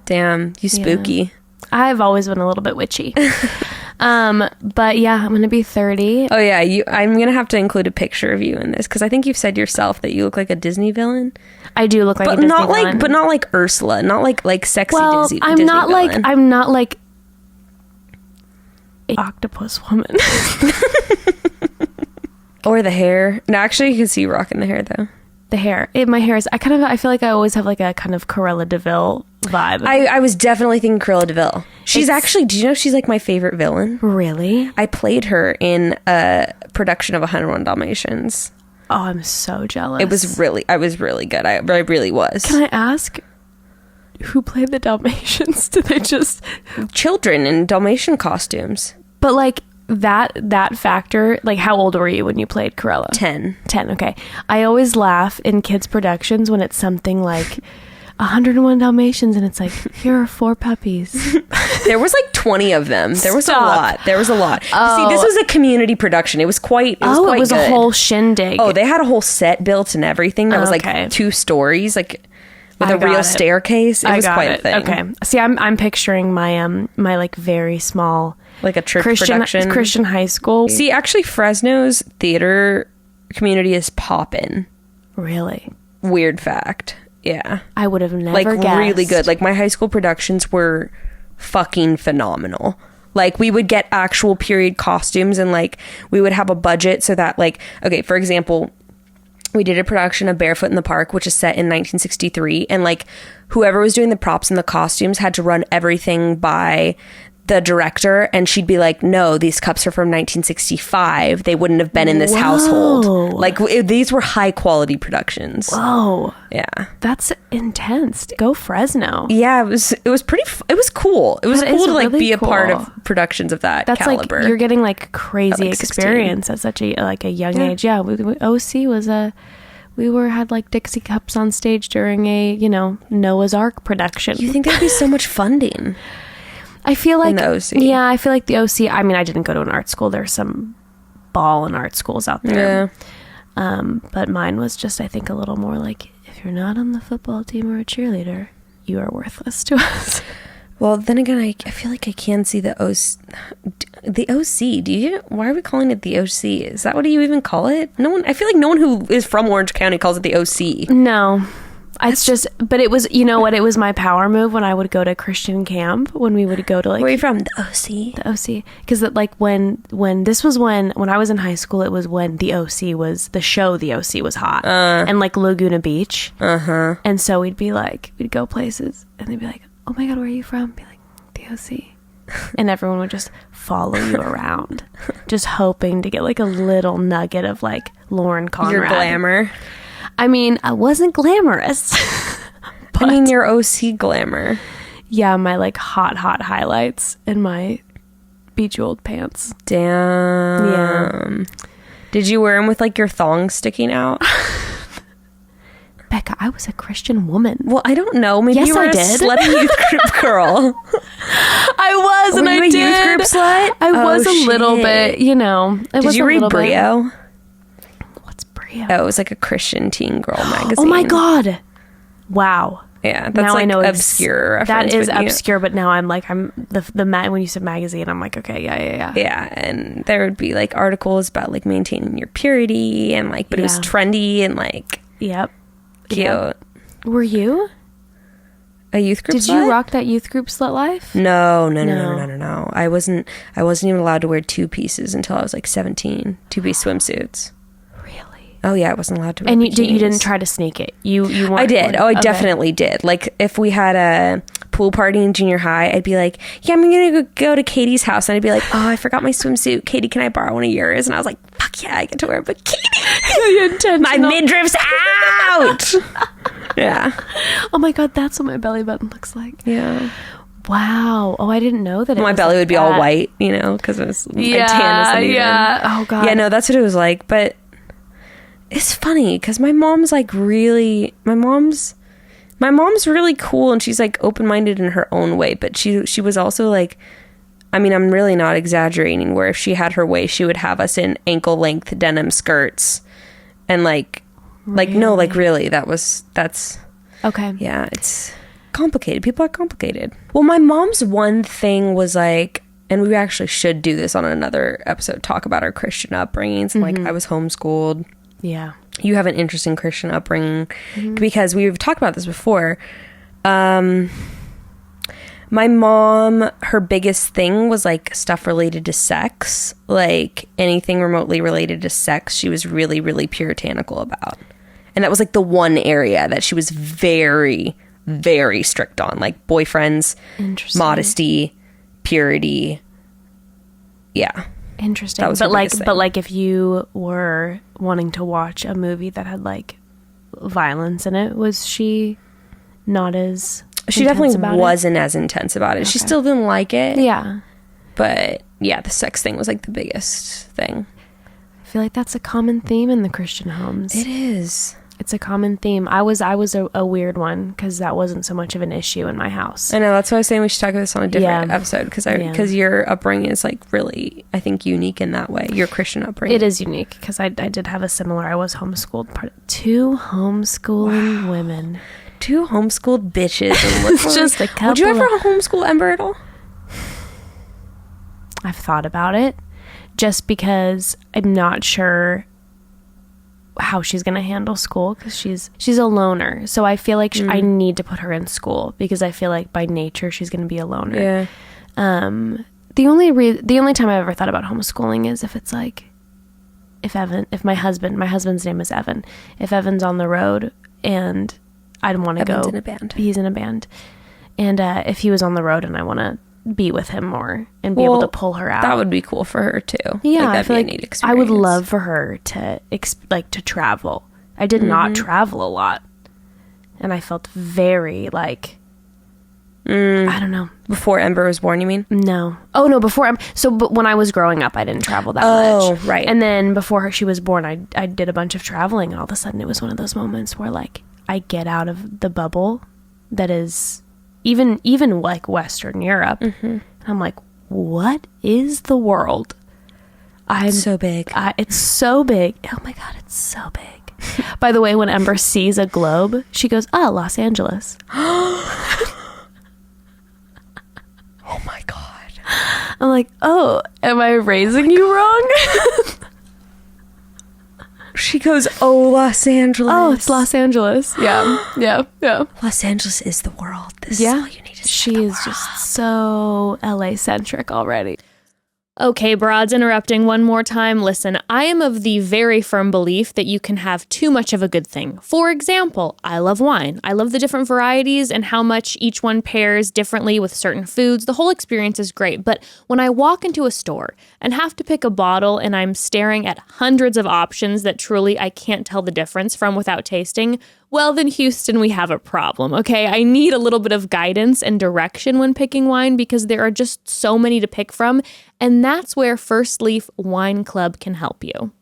Damn, you spooky.
Yeah. I've always been a little bit witchy. But yeah, I'm gonna be 30.
Oh yeah, I'm gonna have to include a picture of you in this because I think you've said yourself that you look like a Disney villain.
I do look like a Disney villain.
But not like Ursula, not like sexy Disney
I'm
Disney
not
villain.
I'm not like an octopus woman.
Or the hair. No, actually, you can see you rocking the hair though.
The hair. My hair is. I feel like I always have like a kind of Cruella de Vil vibe.
I was definitely thinking Cruella de Vil. She's actually. Do you know she's like my favorite villain?
Really?
I played her in a production of 101 Dalmatians.
Oh, I'm so jealous.
I was really good. I really was.
Can I ask who played the Dalmatians? Did they just
children in Dalmatian costumes?
But like. That factor, like how old were you when you played Cruella?
10.
Okay. I always laugh in kids productions when it's something like 101 Dalmatians and it's like, here are 4 puppies.
There was like 20 of them. There was a lot.
Oh.
See, this was a community production. It was quite
it was
good.
A whole shindig.
Oh, they had a whole set built and everything that was like 2 stories, like with a real staircase. It was quite a thing.
Okay. See, I'm picturing my my like very small,
like a church production.
Christian high school.
See, actually, Fresno's theater community is poppin'.
Really?
Weird fact. Yeah.
I would have never guessed.
Really good. Like, my high school productions were fucking phenomenal. Like, we would get actual period costumes and, like, we would have a budget so that, like, okay, for example, we did a production of Barefoot in the Park, which is set in 1963. And, like, whoever was doing the props and the costumes had to run everything by the director, and she'd be like, no, these cups are from 1965. They wouldn't have been in this household. Like, these were high quality productions.
Whoa.
Yeah.
That's intense. Go Fresno.
Yeah, it was pretty, it was cool. It was cool to like be a part of productions of that caliber.
Like, you're getting like crazy experience at such a young age. Yeah. OC was had like Dixie cups on stage during a, Noah's Ark production.
You think there'd be so much funding?
I feel like
the OC.
Yeah, I feel like the OC. I mean, I didn't go to an art school. There's some ballin' art schools out there. Yeah. But mine was just, I think, a little more like, if you're not on the football team or a cheerleader, you are worthless to us.
Well, then again, I feel like I can see the OC. The OC. Why are we calling it the OC? Is that what you even call it? No one. I feel like no one who is from Orange County calls it the OC.
No. It's just, but it was, you know what, it was my power move when I would go to Christian camp, when we would go to like...
Where are you from? The OC?
The OC. Because like when I was in high school, it was when the OC was, the show The OC was hot. And like Laguna Beach. Uh-huh. And so we'd go places and they'd be like, oh my God, where are you from? Be like, the OC. And everyone would just follow you around, just hoping to get like a little nugget of like Lauren Conrad.
Your glamour.
I mean, I wasn't glamorous.
I mean, your OC glamour.
Yeah, my like hot highlights and my bejeweled pants.
Damn.
Yeah.
Did you wear them with like your thongs sticking out?
Bekah, I was a Christian woman.
Well, I don't know. Maybe you were a slutty youth group girl.
I was, and I did.
Youth group slut?
I was a little bit,
Did you read Brio? Oh, it was like a Christian teen girl magazine.
Oh my God. Wow.
Yeah, that's
now
like
I know
obscure reference.
That is
but,
obscure, but now I'm when you said magazine, I'm like, okay, yeah.
Yeah, and there would be like articles about like maintaining your purity and like, but it was trendy and like,
yep,
cute.
Yep. Were you
a youth group?
Did you rock that youth group slut life?
No. I wasn't even allowed to wear two pieces until I was like 17. 2-piece swimsuits. Oh yeah, I wasn't allowed to wear
And
bikinis.
you didn't try to sneak it. You weren't.
I did. I definitely did. Like if we had a pool party in junior high, I'd be like, yeah, I'm gonna go to Katie's house, and I'd be like, oh, I forgot my swimsuit. Katie, can I borrow one of yours? And I was like, fuck yeah, I get to wear a bikini. My midriff's out. Yeah.
Oh my God, that's what my belly button looks like.
Yeah.
Wow. Oh, I didn't know that.
My belly would be all white, because it was my tan isn't even.
Yeah. Oh God.
Yeah, no, that's what it was like, but. It's funny because my mom's really cool and she's like open-minded in her own way, but she was also like, I mean, I'm really not exaggerating, where if she had her way, she would have us in ankle length denim skirts and really that's
okay.
Yeah, it's complicated. People are complicated. Well, my mom's one thing was like, and we actually should do this on another episode, talk about our Christian upbringings. Like I was homeschooled.
Yeah.
You have an interesting Christian upbringing because we've talked about this before. My mom, her biggest thing was like stuff related to sex, like anything remotely related to sex. She was really, really puritanical about. And that was like the one area that she was very, very strict on, like boyfriends, modesty, purity. Yeah.
Interesting. But like if you were wanting to watch a movie that had like violence in it, was she not as
she definitely wasn't as intense about it. Okay. She still didn't like it.
Yeah. But
yeah, the sex thing was like the biggest thing.
I feel like that's a common theme in the Christian homes.
It is.
It's a common theme. I was a weird one because that wasn't so much of an issue in my house.
I know, that's why I was saying we should talk about this on a different episode because your upbringing is like really, I think, unique in that way. Your Christian upbringing.
It is unique because I did have a similar. I was homeschooled. Two homeschooling women.
Two homeschooled bitches.
It's just a couple.
Would you ever homeschool Ember at all?
I've thought about it, just because I'm not sure how she's going to handle school because she's a loner. So I feel like I need to put her in school because I feel like by nature she's going to be a loner.
Yeah.
The only time I've ever thought about homeschooling is if it's like if my husband's name is Evan. If Evan's on the road and I'd want to go.
Evan's in a band.
He's in a band. And if he was on the road and I want to be with him more and be able to pull her out.
That would be cool for her too.
Yeah,
like,
I feel like I would love for her to to travel. I did not travel a lot, and I felt very like I don't know.
Before Ember was born, you mean?
No. Oh no, before but when I was growing up, I didn't travel that much.
Oh, right.
And then before she was born, I did a bunch of traveling, and all of a sudden, it was one of those moments where like I get out of the bubble that is. Even like Western Europe, and I'm like, what is the world? I'm
so big.
It's so big. Oh my God, it's so big. By the way, when Ember sees a globe, she goes, Los Angeles.
Oh my God.
I'm like, oh, am I raising you wrong?
She goes, Los Angeles.
Oh, it's Los Angeles. Yeah.
Los Angeles is the world. This is all you need to see.
She is just so LA centric already. Okay, broads, interrupting one more time. Listen, I am of the very firm belief that you can have too much of a good thing. For example, I love wine. I love the different varieties and how much each one pairs differently with certain foods. The whole experience is great. But when I walk into a store and have to pick a bottle and I'm staring at hundreds of options that truly I can't tell the difference from without tasting, well, then Houston, we have a problem, okay? I need a little bit of guidance and direction when picking wine because there are just so many to pick from, and that's where First Leaf Wine Club can help you.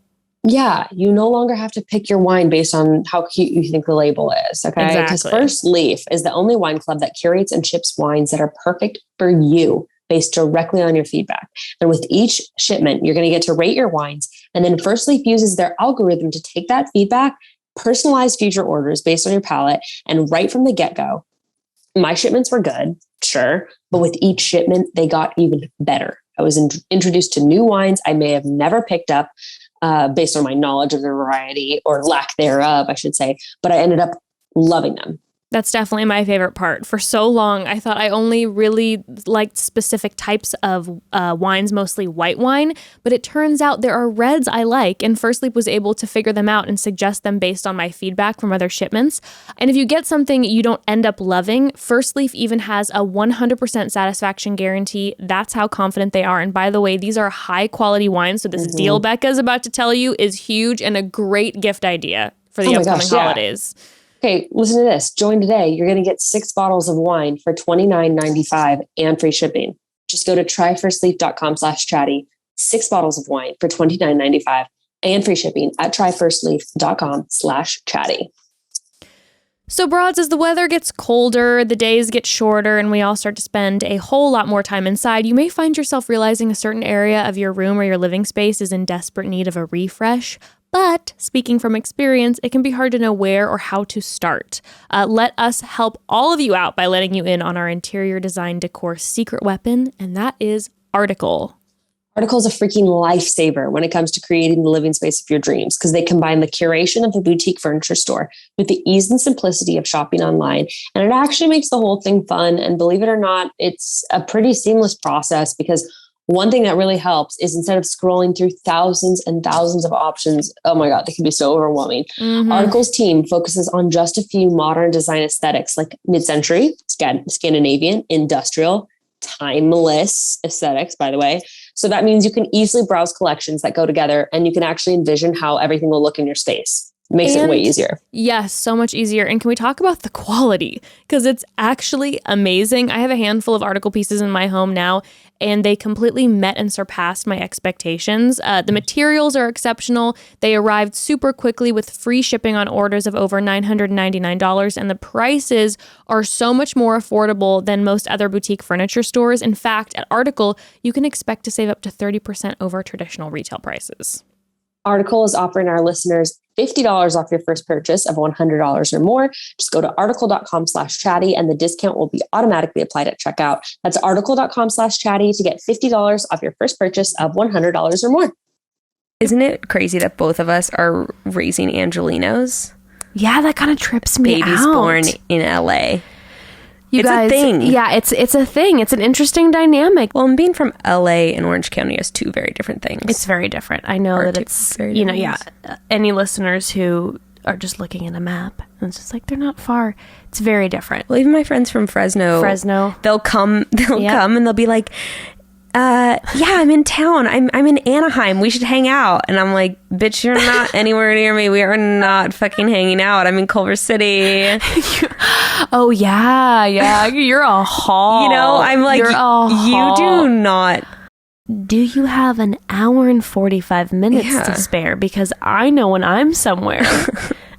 Yeah, you no longer have to pick your wine based on how cute you think the label is, okay? Because First Leaf is the only wine club that curates and ships wines that are perfect for you based directly on your feedback. And with each shipment, you're going to get to rate your wines, And then First Leaf uses their algorithm to take that feedback, personalize future orders based on your palate, and right from the get-go, my shipments were good, sure, but with each shipment, they got even better. I was introduced to new wines I may have never picked up based on my knowledge of the variety, or lack thereof, I should say, but I ended up loving them.
That's definitely my favorite part. For so long, I thought I only really liked specific types of wines, mostly white wine, but it turns out there are reds I like, and First Leaf was able to figure them out and suggest them based on my feedback from other shipments. And if you get something you don't end up loving, First Leaf even has a 100% satisfaction guarantee. That's how confident they are. And by the way, these are high quality wines, so this deal Bekah is about to tell you is huge and a great gift idea for the upcoming holidays.
Okay, listen to this. Join today. You're going to get 6 bottles of wine for $29.95 and free shipping. Just go to tryfirstleaf.com/chatty. 6 bottles of wine for $29.95 and free shipping at tryfirstleaf.com/chatty.
So broads, as the weather gets colder, the days get shorter, and we all start to spend a whole lot more time inside, you may find yourself realizing a certain area of your room or your living space is in desperate need of a refresh. But speaking from experience, it can be hard to know where or how to start. Let us help all of you out by letting you in on our interior design decor secret weapon, and that is Article.
Article is a freaking lifesaver when it comes to creating the living space of your dreams, because they combine the curation of a boutique furniture store with the ease and simplicity of shopping online. And it actually makes the whole thing fun. And believe it or not, it's a pretty seamless process, because one thing that really helps is instead of scrolling through thousands and thousands of options, oh my God, they can be so overwhelming. Article's team focuses on just a few modern design aesthetics like mid-century, Scandinavian, industrial, timeless aesthetics, by the way. So that means you can easily browse collections that go together, and you can actually envision how everything will look in your space. Makes it way easier.
Yes, so much easier. And can we talk about the quality? Because it's actually amazing. I have a handful of Article pieces in my home now, and they completely met and surpassed my expectations. The materials are exceptional. They arrived super quickly with free shipping on orders of over $999, and the prices are so much more affordable than most other boutique furniture stores. In fact, at Article, you can expect to save up to 30% over traditional retail prices.
Article is offering our listeners $50 off your first purchase of $100 or more. Just go to article.com/chatty and the discount will be automatically applied at checkout. That's article.com/chatty to get $50 off your first purchase of $100 or more.
Isn't it crazy that both of us are raising Angelinos?
Yeah, that kind of trips me out.
Babies born in LA.
You guys,
a thing.
Yeah, it's a thing. It's an interesting dynamic.
Well, and being from LA and Orange County is 2 very different things.
It's very different. I know that it's, any listeners who are just looking at a map, and it's just like, they're not far. It's very different.
Well, even my friends from Fresno, they'll come and they'll be like, I'm in town. I'm in Anaheim. We should hang out. And I'm like, bitch, you're not anywhere near me. We are not fucking hanging out. I'm in Culver City.
Oh yeah. You're a haul.
You know, I'm like, you do not.
Do you have an hour and 45 minutes to spare? Because I know when I'm somewhere,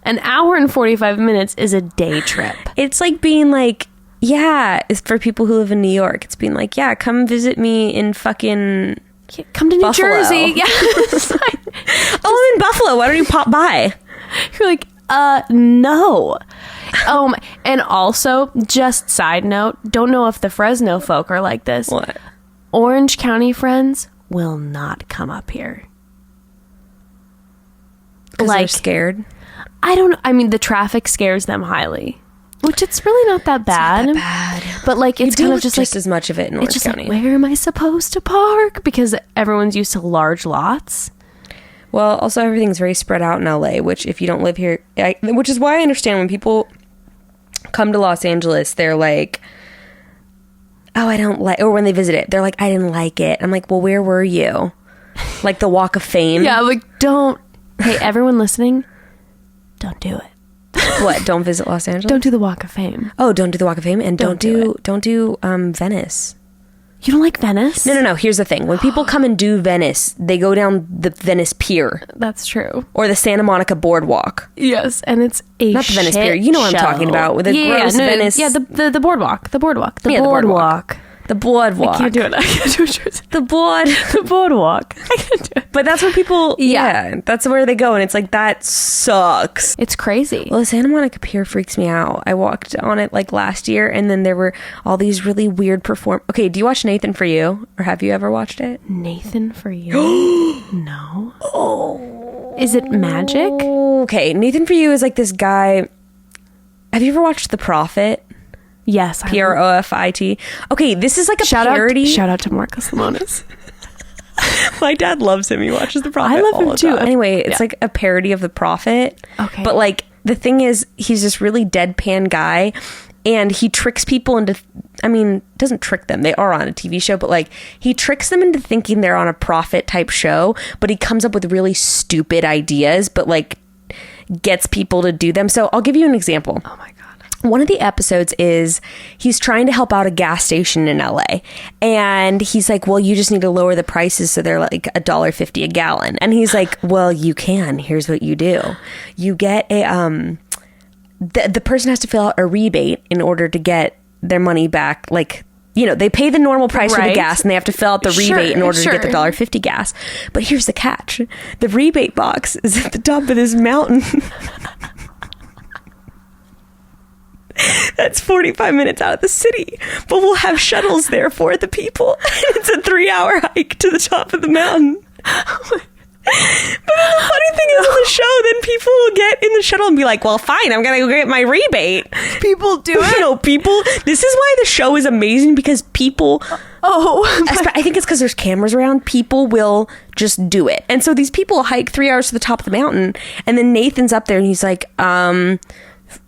an hour and 45 minutes is a day trip.
It's like being like, it's for people who live in New York. It's being like, come visit me in fucking
come to New
Buffalo.
Jersey. Yeah.
I'm in Buffalo. Why don't you pop by?
You're like, no. And also, just side note, don't know if the Fresno folk are like this.
What?
Orange County friends will not come up here.
Because they're scared?
I don't know. I mean, the traffic scares them highly. Which it's really not that bad.
It's not that bad.
But like, it's kind of just
as much of it in Orange County.
Like, where am I supposed to park? Because everyone's used to large lots.
Well, also everything's very spread out in LA, which if you don't live here, which is why I understand when people come to Los Angeles, they're like, oh, I don't like, or when they visit it, they're like, I didn't like it. I'm like, well, where were you? Like the Walk of Fame?
Yeah, like, hey, everyone listening, don't do it.
What? Don't visit Los Angeles?
Don't do the Walk of Fame.
Oh, don't do the Walk of Fame, and don't do Venice.
You don't like Venice?
No. Here's the thing: when people come and do Venice, they go down the Venice Pier.
That's true.
Or the Santa Monica Boardwalk.
Yes, and it's
not the Venice Pier. You know what I'm talking about with the gross Venice.
Yeah, the boardwalk. The boardwalk.
The The boardwalk.
I can't do it.
The
boardwalk. I can't do it.
But that's where people, that's where they go. And it's like, that sucks.
It's crazy.
Well, the Santa Monica Pier freaks me out. I walked on it like last year, and then there were all these really weird Okay, do you watch Nathan For You? Or have you ever watched it?
Nathan For You? No. Oh. Is it magic?
Okay, Nathan For You is like this guy. Have you ever watched The Prophet?
Yes.
Profit. Okay, this is like a parody.
Shout out to Marcus Lemonis.
My dad loves him. He watches The Prophet.
I love him too.
Anyway, it's like a parody of The Prophet.
Okay.
But like the thing is, he's this really deadpan guy, and he tricks people into, doesn't trick them. They are on a TV show, but like he tricks them into thinking they're on a prophet type show, but he comes up with really stupid ideas, but like gets people to do them. So I'll give you an example.
Oh my God.
One of the episodes is he's trying to help out a gas station in LA, and he's like, well, you just need to lower the prices so they're like $1.50 a gallon. And he's like, well, you can. Here's what you do. You get a the person has to fill out a rebate in order to get their money back. Like, they pay the normal price for the gas, and they have to fill out the rebate in order to get the $1.50 gas. But here's the catch. The rebate box is at the top of this mountain. That's 45 minutes out of the city, but we'll have shuttles there for the people. It's a 3-hour hike to the top of the mountain. But then the funny thing is, on the show, then people will get in the shuttle and be like, well, fine, I'm gonna go get my rebate.
People do it.
This is why the show is amazing, because people, I think it's because there's cameras around, people will just do it. And so these people hike 3 hours to the top of the mountain, and then Nathan's up there and he's like,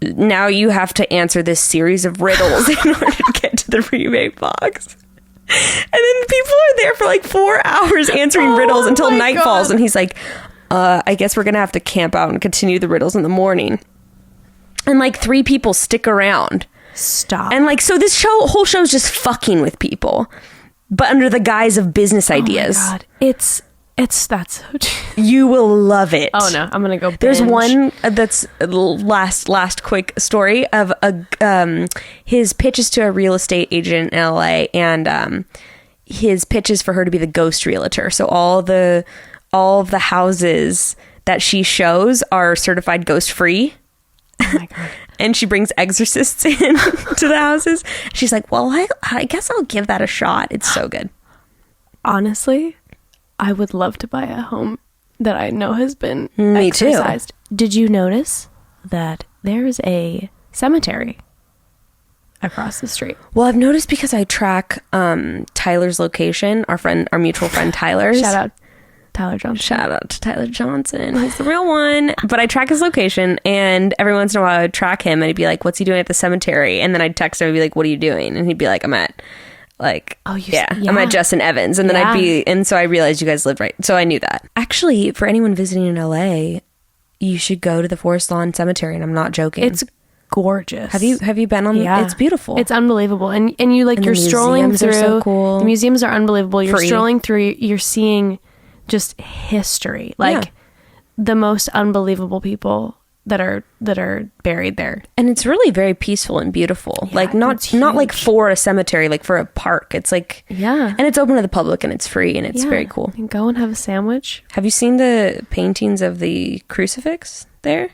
now you have to answer this series of riddles in order to get to the rebate box. And then people are there for like 4 hours answering riddles until night falls. And he's like, I guess we're going to have to camp out and continue the riddles in the morning. And like 3 people stick around.
Stop.
And like, so this whole show is just fucking with people, but under the guise of business ideas.
Oh my God. That's so
you will love it.
Oh no, I'm gonna go binge.
There's one that's last quick story of his pitches to a real estate agent in LA, and his pitches for her to be the ghost realtor. So all of the houses that she shows are certified ghost free.
Oh my God.
And she brings exorcists in to the houses. She's like, well, I guess I'll give that a shot. It's so good.
Honestly, I would love to buy a home that I know has been
Me
exorcised.
too.
Did you notice that there is a cemetery across the street?
Well, I've noticed because I track Tyler's location, our mutual friend Tyler's.
Shout out Tyler Johnson.
Shout out to Tyler Johnson. He's the real one. But I track his location, and every once in a while I would track him, and he'd be like, what's he doing at the cemetery? And then I'd text him and be like, what are you doing? And he'd be like, I'm at I'm at Jess and Evans. And then and so I realized you guys lived right. So I knew that. Actually, for anyone visiting in LA, you should go to the Forest Lawn Cemetery, and I'm not joking.
It's gorgeous.
Have you been on?
Yeah.
It's beautiful.
It's unbelievable. And you like, and you're strolling through. Are so cool. The museums are unbelievable. You're strolling through, you're seeing just history. Like the most unbelievable people that are buried there.
And it's really very peaceful and beautiful. Yeah, like not like for a cemetery, like for a park. It's like, and it's open to the public, and it's free, and it's very cool.
You can go and have a sandwich.
Have you seen the paintings of the crucifix there?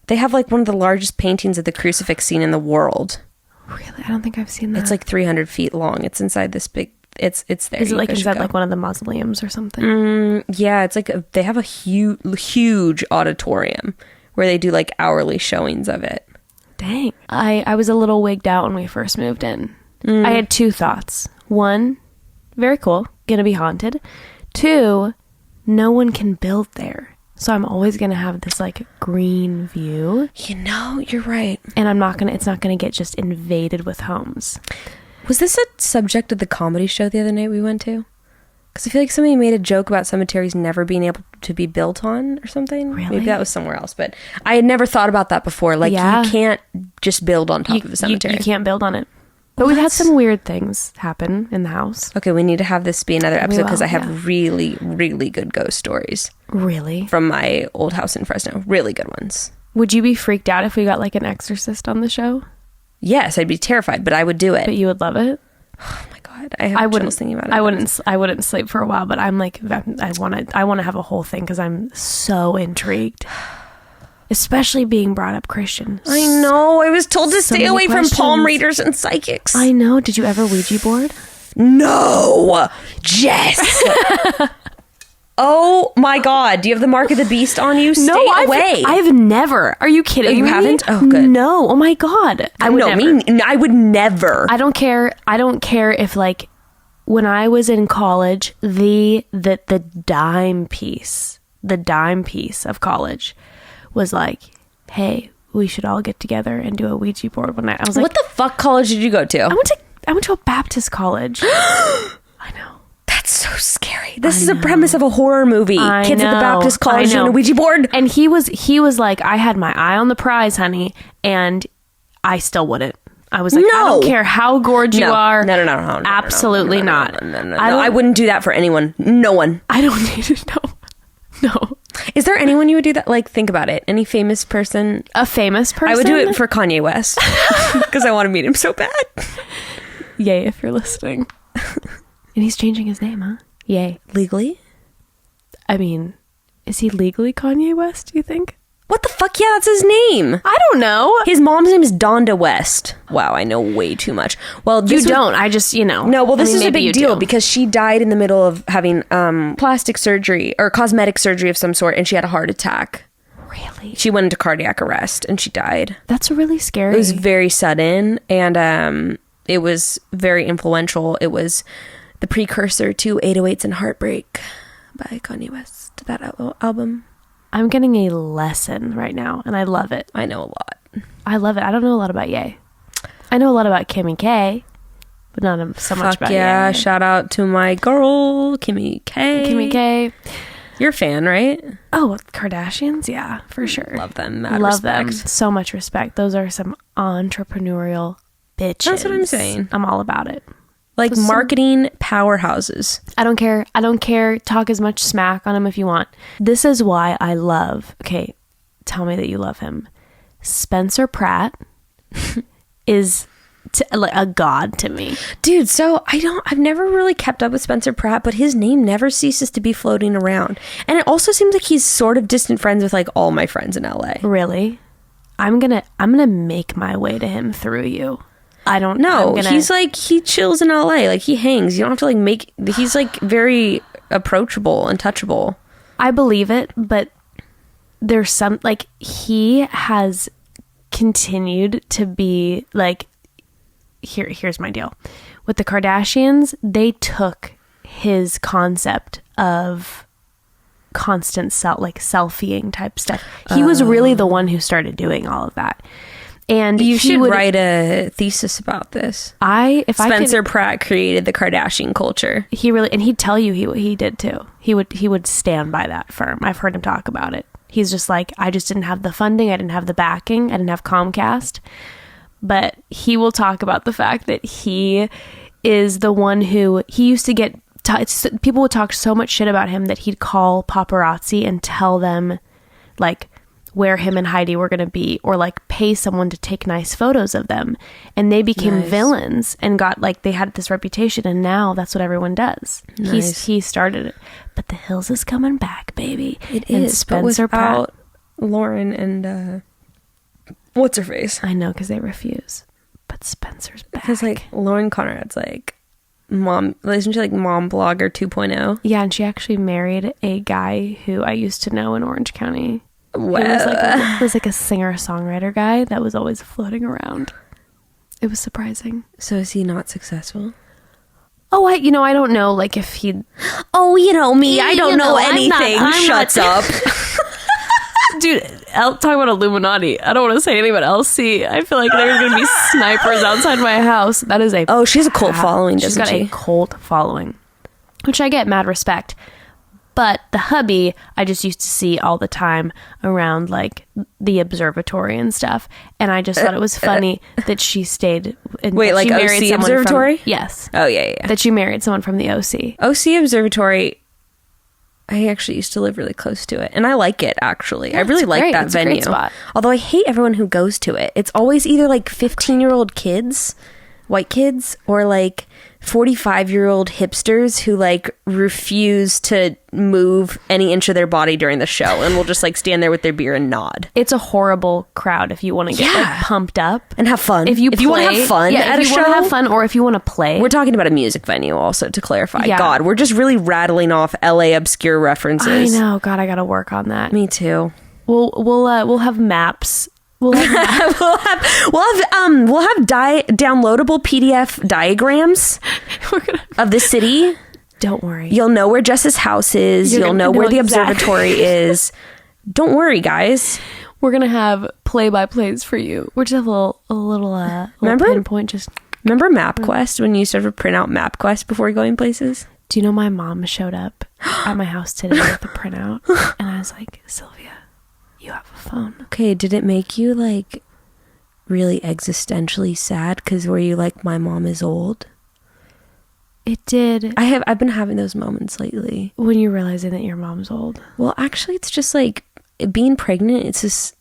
They have like one of the largest paintings of the crucifix scene in the world.
Really? I don't think I've seen that.
It's like 300 feet long. It's inside this big, it's there.
Is it like inside like one of the mausoleums or something?
Yeah, it's like they have a huge auditorium where they do like hourly showings of it.
Dang. I was a little wigged out when we first moved in. I had 2 thoughts. 1, very cool, gonna be haunted. 2, no one can build there. So I'm always gonna have this like green view.
You know, you're right.
And it's not gonna get just invaded with homes.
Was this a subject of the comedy show the other night we went to? Because I feel like somebody made a joke about cemeteries never being able to be built on or something.
Really?
Maybe that was somewhere else. But I had never thought about that before. Like, you can't just build on top of a cemetery.
You can't build on it. But we've had some weird things happen in the house.
Okay, we need to have this be another episode, because I have really, really good ghost stories.
Really?
From my old house in Fresno. Really good ones.
Would you be freaked out if we got like an exorcist on the show?
Yes, I'd be terrified, but I would do it.
But you would love it?
Oh my God. I wouldn't thinking about it.
I wouldn't sleep for a while, but I'm like, I want to have a whole thing because I'm so intrigued. Especially being brought up Christian.
I know. I was told to stay away from palm readers and psychics.
I know. Did you ever Ouija board?
No. Jess. Oh my God. Do you have the mark of the beast on you? Stay away.
I've never. Are you kidding me?
You haven't? Oh, good.
No. Oh my God.
I would never.
I don't care. I don't care if like when I was in college, the dime piece of college was like, hey, we should all get together and do a Ouija board one night. I was like,
what the fuck college did you go to?
I went to a Baptist college. I know.
That's so scary. This is a premise of a horror movie. Kids at the Baptist college doing a Ouija board.
And he was like, I had my eye on the prize, honey, and I still wouldn't. I was like, I don't care how gorgeous you are.
No.
Absolutely not.
No. I wouldn't do that for anyone. No one.
I don't need to know. No.
Is there anyone you would do that? Like, think about it. Any famous person?
A famous person?
I would do it for Kanye West because I want to meet him so bad.
Yay, if you're listening. And he's changing his name, huh? Yay.
Legally?
I mean, is he legally Kanye West, do you think?
What the fuck? Yeah, that's his name.
I don't know.
His mom's name is Donda West. Wow, I know way too much. Well,
you don't. I just,
No, well, this is a big deal because she died in the middle of having plastic surgery or cosmetic surgery of some sort, and she had a heart attack.
Really?
She went into cardiac arrest and she died.
That's really scary.
It was very sudden, and it was very influential. It was the precursor to 808s and Heartbreak by Kanye West, that album.
I'm getting a lesson right now, and I love it.
I know a lot.
I love it. I don't know a lot about Ye. I know a lot about Kimmy K, but not so much about
yeah,
Ye.
Shout out to my girl, Kimmy K.
Kimmy K.
You're a fan, right?
Oh, Kardashians? Yeah, for sure.
Love them.
Love them. So much respect. Those are some entrepreneurial bitches.
That's what I'm saying.
I'm all about it.
Like marketing powerhouses.
I don't care. I don't care. Talk as much smack on him if you want. This is why I love, okay, tell me that you love him. Spencer Pratt is like a god to me.
Dude, so I've never really kept up with Spencer Pratt, but his name never ceases to be floating around. And it also seems like he's sort of distant friends with like all my friends in LA.
Really? I'm gonna make my way to him through you. I don't know.
He's like, he chills in LA. Like, he hangs. You don't have to like he's like very approachable and touchable.
I believe it, but there's some, like, he has continued to be like, here's my deal. With the Kardashians, they took his concept of constant selfieing type stuff. He was really the one who started doing all of that. And
you should write a thesis about this. Spencer Pratt created the Kardashian culture.
He really, and he'd tell you he did too. He would stand by that firm. I've heard him talk about it. He's just like, I just didn't have the funding. I didn't have the backing. I didn't have Comcast. But he will talk about the fact that he is the one who, he used to get, people would talk so much shit about him that he'd call paparazzi and tell them like where him and Heidi were going to be, or like pay someone to take nice photos of them. And they became villains and got like, they had this reputation, and now that's what everyone does. Nice. He started it. But the Hills is coming back, baby.
It is. Spencer Pratt, Lauren and what's her face?
I know, because they refuse. But Spencer's back.
Because like Lauren Conrad's like mom, isn't she like mom blogger 2.0?
Yeah, and she actually married a guy who I used to know in Orange County.
Wow.
It was like a singer-songwriter guy that was always floating around. It was surprising.
So is he not successsul?
Oh, I don't know, like if he'd...
Oh, you know me, I don't know anything. Shuts up.
Dude, talk about Illuminati. I don't want to say anything about LC. I feel like there's going to be snipers outside my house. That is a...
Oh, she has a cult following, doesn't she?
She's got a cult following, which I get mad respect. But the hubby, I just used to see all the time around like the observatory and stuff. And I just thought it was funny that she stayed.
Wait, like OC Observatory?
Yes.
Oh, yeah.
That she married someone from the OC.
OC Observatory, I actually used to live really close to it. And I like it, actually. I really like that venue.
A great spot.
Although I hate everyone who goes to it. It's always either like 15-year-old kids white kids or like 45-year-old hipsters who like refuse to move any inch of their body during the show and will just like stand there with their beer and nod.
It's a horrible crowd if you want to get like pumped up
and have fun.
If you want to
have fun at a show,
have fun, or if you want to play.
We're talking about a music venue also, to clarify. God, we're just really rattling off LA obscure references.
I know. God, I got to work on that.
Me too.
We'll have maps. We'll have
downloadable PDF diagrams of the city.
Don't worry.
You'll know where Jess's house is. You'll know where the observatory is. Don't worry, guys.
We're gonna have play-by-plays for you. We're just have a little pinpoint.
Remember MapQuest when you used to have to print out MapQuest before going places?
Do you know my mom showed up at my house today with the printout, and I was like, Sylvia, you have a phone.
Okay, did it make you like really existentially sad? Because were you like, my mom is old?
It did.
I've been having those moments lately.
When you're realizing that your mom's old.
Well, actually, it's just like being pregnant. It's just,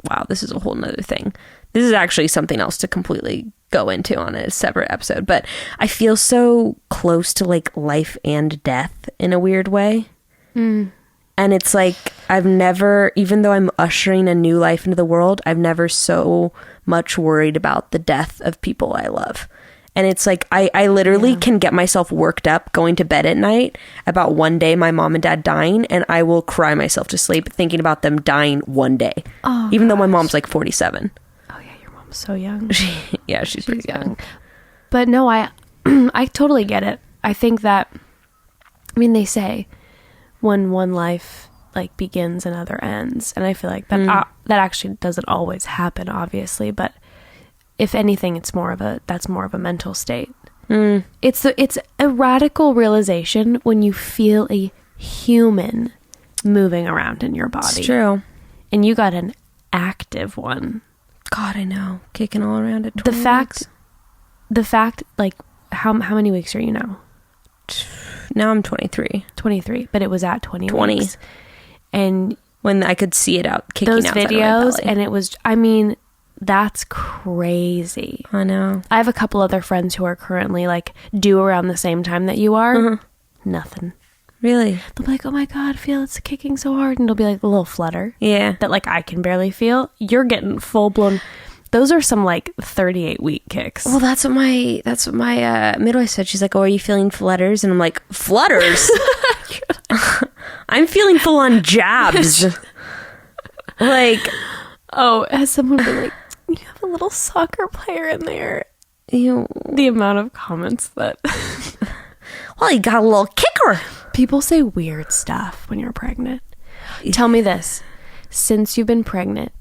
wow, this is a whole nother thing. This is actually something else to completely go into on a separate episode. But I feel so close to like life and death in a weird way. And it's like, I've never, even though I'm ushering a new life into the world, I've never so much worried about the death of people I love. And it's like, I literally can get myself worked up going to bed at night about one day my mom and dad dying, and I will cry myself to sleep thinking about them dying one day. Oh, even though my mom's like 47.
Oh yeah, your mom's so young.
She's pretty young.
But no, I totally get it. I think that, I mean, they say when one life like begins, another ends, and I feel like that that actually doesn't always happen, obviously, but if anything, that's more of a mental state. It's a radical realization when you feel a human moving around in your body.
It's true.
And you got an active one.
God, I know, kicking all around at 20
the fact, like, how many weeks are you now?
Now I'm 23.
23, but it was at 20 weeks. And
when I could see it out, kicking
those
outside
videos,
of my belly. And
it was, I mean, that's crazy.
I know.
I have a couple other friends who are currently like due around the same time that you are. Nothing.
Really?
They'll be like, oh my God, I feel it's kicking so hard. And it'll be like a little flutter.
Yeah.
That like I can barely feel. You're getting full blown. Those are some like 38-week kicks.
Well, that's what my midwife said. She's like, "Oh, are you feeling flutters?" And I'm like, "Flutters? I'm feeling full on jabs." Like,
oh, has someone been like, "You have a little soccer player in there"? The amount of comments that.
Well, you got a little kicker.
People say weird stuff when you're pregnant. Tell me this: since you've been pregnant,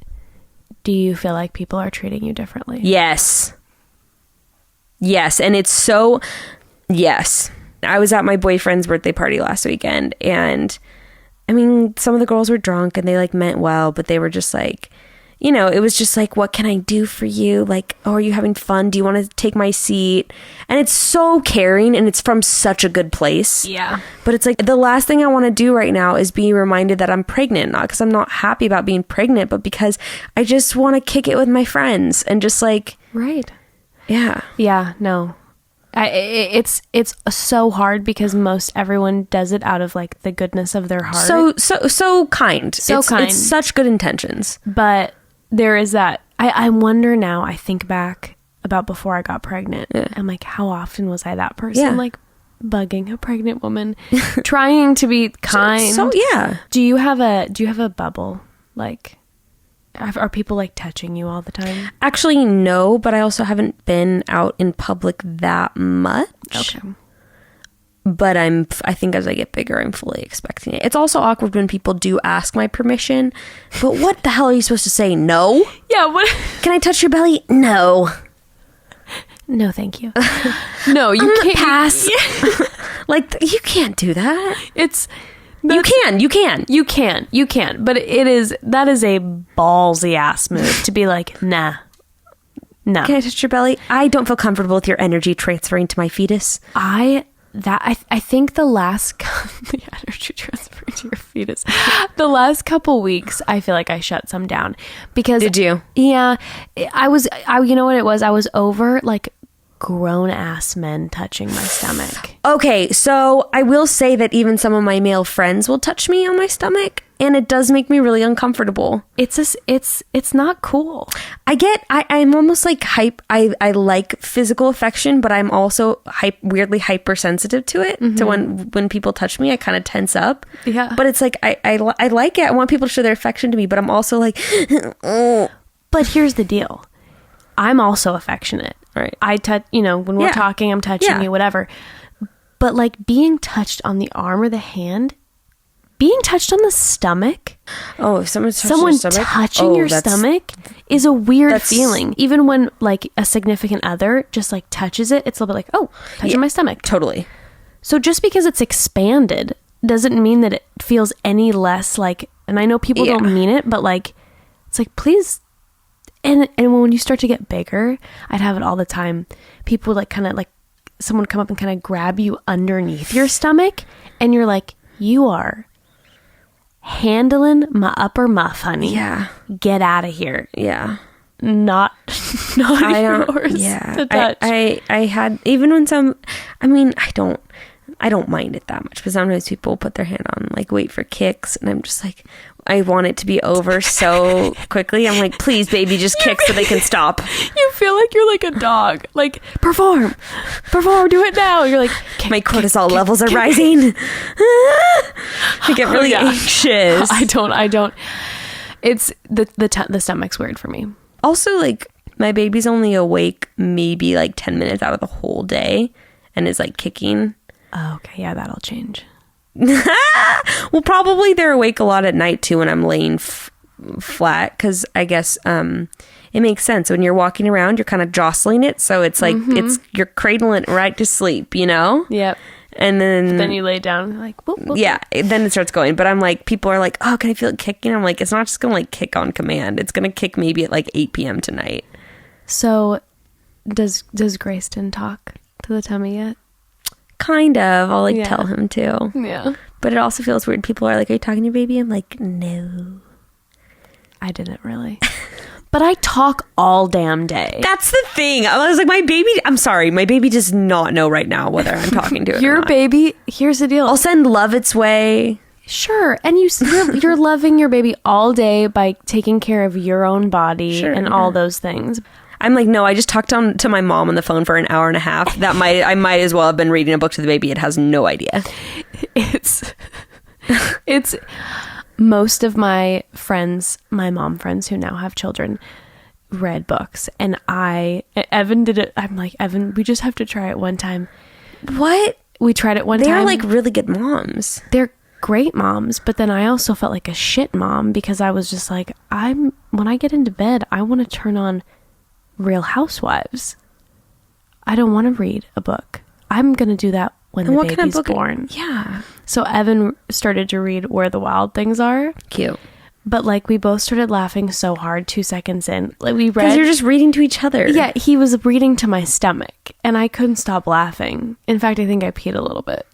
do you feel like people are treating you differently?
Yes. And it's so, yes. I was at my boyfriend's birthday party last weekend, and I mean, some of the girls were drunk and they like meant well, but they were just like, you know, it was just like, what can I do for you? Like, oh, are you having fun? Do you want to take my seat? And it's so caring, and it's from such a good place.
Yeah.
But it's like, the last thing I want to do right now is be reminded that I'm pregnant, not because I'm not happy about being pregnant, but because I just want to kick it with my friends and just like.
Right.
Yeah.
Yeah, no. It's so hard because most everyone does it out of like the goodness of their heart.
So kind. It's such good intentions.
But there is that. I wonder now. I think back about before I got pregnant. Yeah. I'm like, how often was I that person? Like bugging a pregnant woman, trying to be kind.
So yeah.
Do you have a bubble? Like, are people like touching you all the time?
Actually, no. But I also haven't been out in public that much.
Okay.
But I think as I get bigger, I'm fully expecting it. It's also awkward when people do ask my permission. But what the hell are you supposed to say? No?
Yeah, what?
Can I touch your belly? No.
No, thank you. No, you can't.
Pass. Like, you can't do that. You can. But that is a ballsy ass move to be like, nah. No. Can I touch your belly? I don't feel comfortable with your energy transferring to my fetus.
I think the last the energy transfer to your fetus. The last couple weeks, I feel like I shut some down because.
Did you?
Yeah, I you know what it was? I was over like grown ass men touching my stomach.
Okay, so I will say that even some of my male friends will touch me on my stomach, and it does make me really uncomfortable.
It's not cool.
I'm almost like hype. I like physical affection, but I'm also weirdly hypersensitive to it. So when people touch me, I kind of tense up.
Yeah.
But it's like I like it. I want people to show their affection to me, but I'm also like, oh.
But here's the deal. I'm also affectionate.
Right.
I touch, when we're talking, I'm touching you, whatever. But like being touched on the arm or the hand, being touched on the stomach.
Oh, if someone
touching your stomach is a weird feeling. Even when like a significant other just like touches it, it's a little bit like, oh, touching my stomach.
Totally. So
just because it's expanded doesn't mean that it feels any less like, and I know people don't mean it, but like, it's like, please. And when you start to get bigger, I'd have it all the time. People would like kind of like someone come up and kind of grab you underneath your stomach, and you're like, you are handling my upper muff, honey.
Yeah.
Get out of here.
Yeah.
Not yours to touch.
I had, even when I don't mind it that much, but sometimes people put their hand on, like, wait for kicks, and I'm just like, I want it to be over so quickly. I'm like, please, baby, just kick so they can stop.
You feel like you're like a dog. Like, perform, do it now. You're like,
my cortisol levels are rising. I get really anxious.
I don't. It's the stomach's weird for me.
Also, like, my baby's only awake maybe like 10 minutes out of the whole day and is like kicking.
Oh, okay, yeah, that'll change.
Well, probably they're awake a lot at night too when I'm laying flat, because I guess it makes sense. When you're walking around, you're kind of jostling it, so it's like you're cradling it right to sleep,
Yep.
And then
you lay down, like, whoop, whoop.
Yeah, then it starts going. But I'm like, people are like, oh, can I feel it kicking? I'm like, it's not just gonna like kick on command. It's gonna kick maybe at like 8 p.m. tonight.
So does Grayston talk to the tummy yet?
Kind of. I'll like tell him to.
Yeah.
But it also feels weird. People are like, are you talking to your baby? I'm like, no.
I didn't really. But I talk all damn day.
That's the thing. I was like, I'm sorry. My baby does not know right now whether I'm talking to it
Your
or not.
baby, here's the deal.
I'll send love its way.
Sure. And you're loving your baby all day by taking care of your own body and all those things.
I'm like, no, I just talked to my mom on the phone for an hour and a half. I might as well have been reading a book to the baby. It has no idea.
It's most of my friends, my mom friends who now have children, read books. And Evan did it. I'm like, Evan, we just have to try it one time.
What?
We tried it one time.
They're like really good moms.
They're great moms, but then I also felt like a shit mom because I was just like, when I get into bed, I want to turn on Real Housewives. I don't want to read a book. I'm going to do that when the baby's born.
Yeah.
So Evan started to read Where the Wild Things Are.
Cute.
But like we both started laughing so hard 2 seconds in. Like we read.
Because you're just reading to each other.
Yeah, he was reading to my stomach and I couldn't stop laughing. In fact, I think I peed a little bit.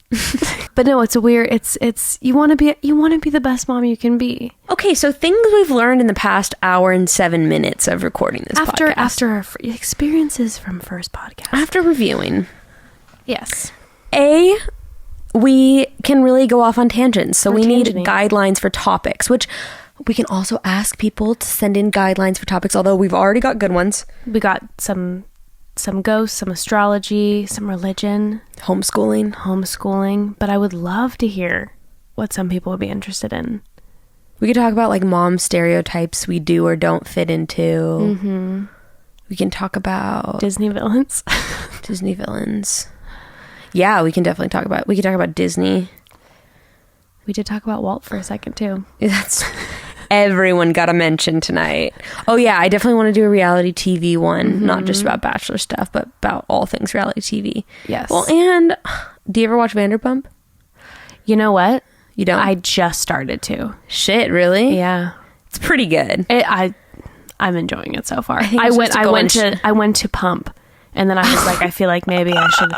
But no, it's a weird, it's you want to be the best mom you can be.
Okay, so things we've learned in the past hour and 7 minutes of recording this podcast.
After our experiences from first podcast.
After reviewing.
Yes.
We can really go off on tangents. So we need guidelines for topics, which we can also ask people to send in guidelines for topics, although we've already got good ones.
We got some ghosts, some astrology, some religion. Homeschooling. But I would love to hear what some people would be interested in.
We could talk about like mom stereotypes we do or don't fit into. Mm-hmm. We can talk about
Disney villains.
Yeah, we can definitely talk about Disney.
We did talk about Walt for a second too.
That's everyone got a mention tonight. Oh yeah, I definitely want to do a reality TV one, not just about Bachelor stuff, but about all things reality TV.
Yes.
Well, and do you ever watch Vanderpump?
You know what?
You don't?
I just started to.
Shit, really?
Yeah.
It's pretty good.
I'm enjoying it so far.
I
went to Pump. And then I was like, I feel like maybe I should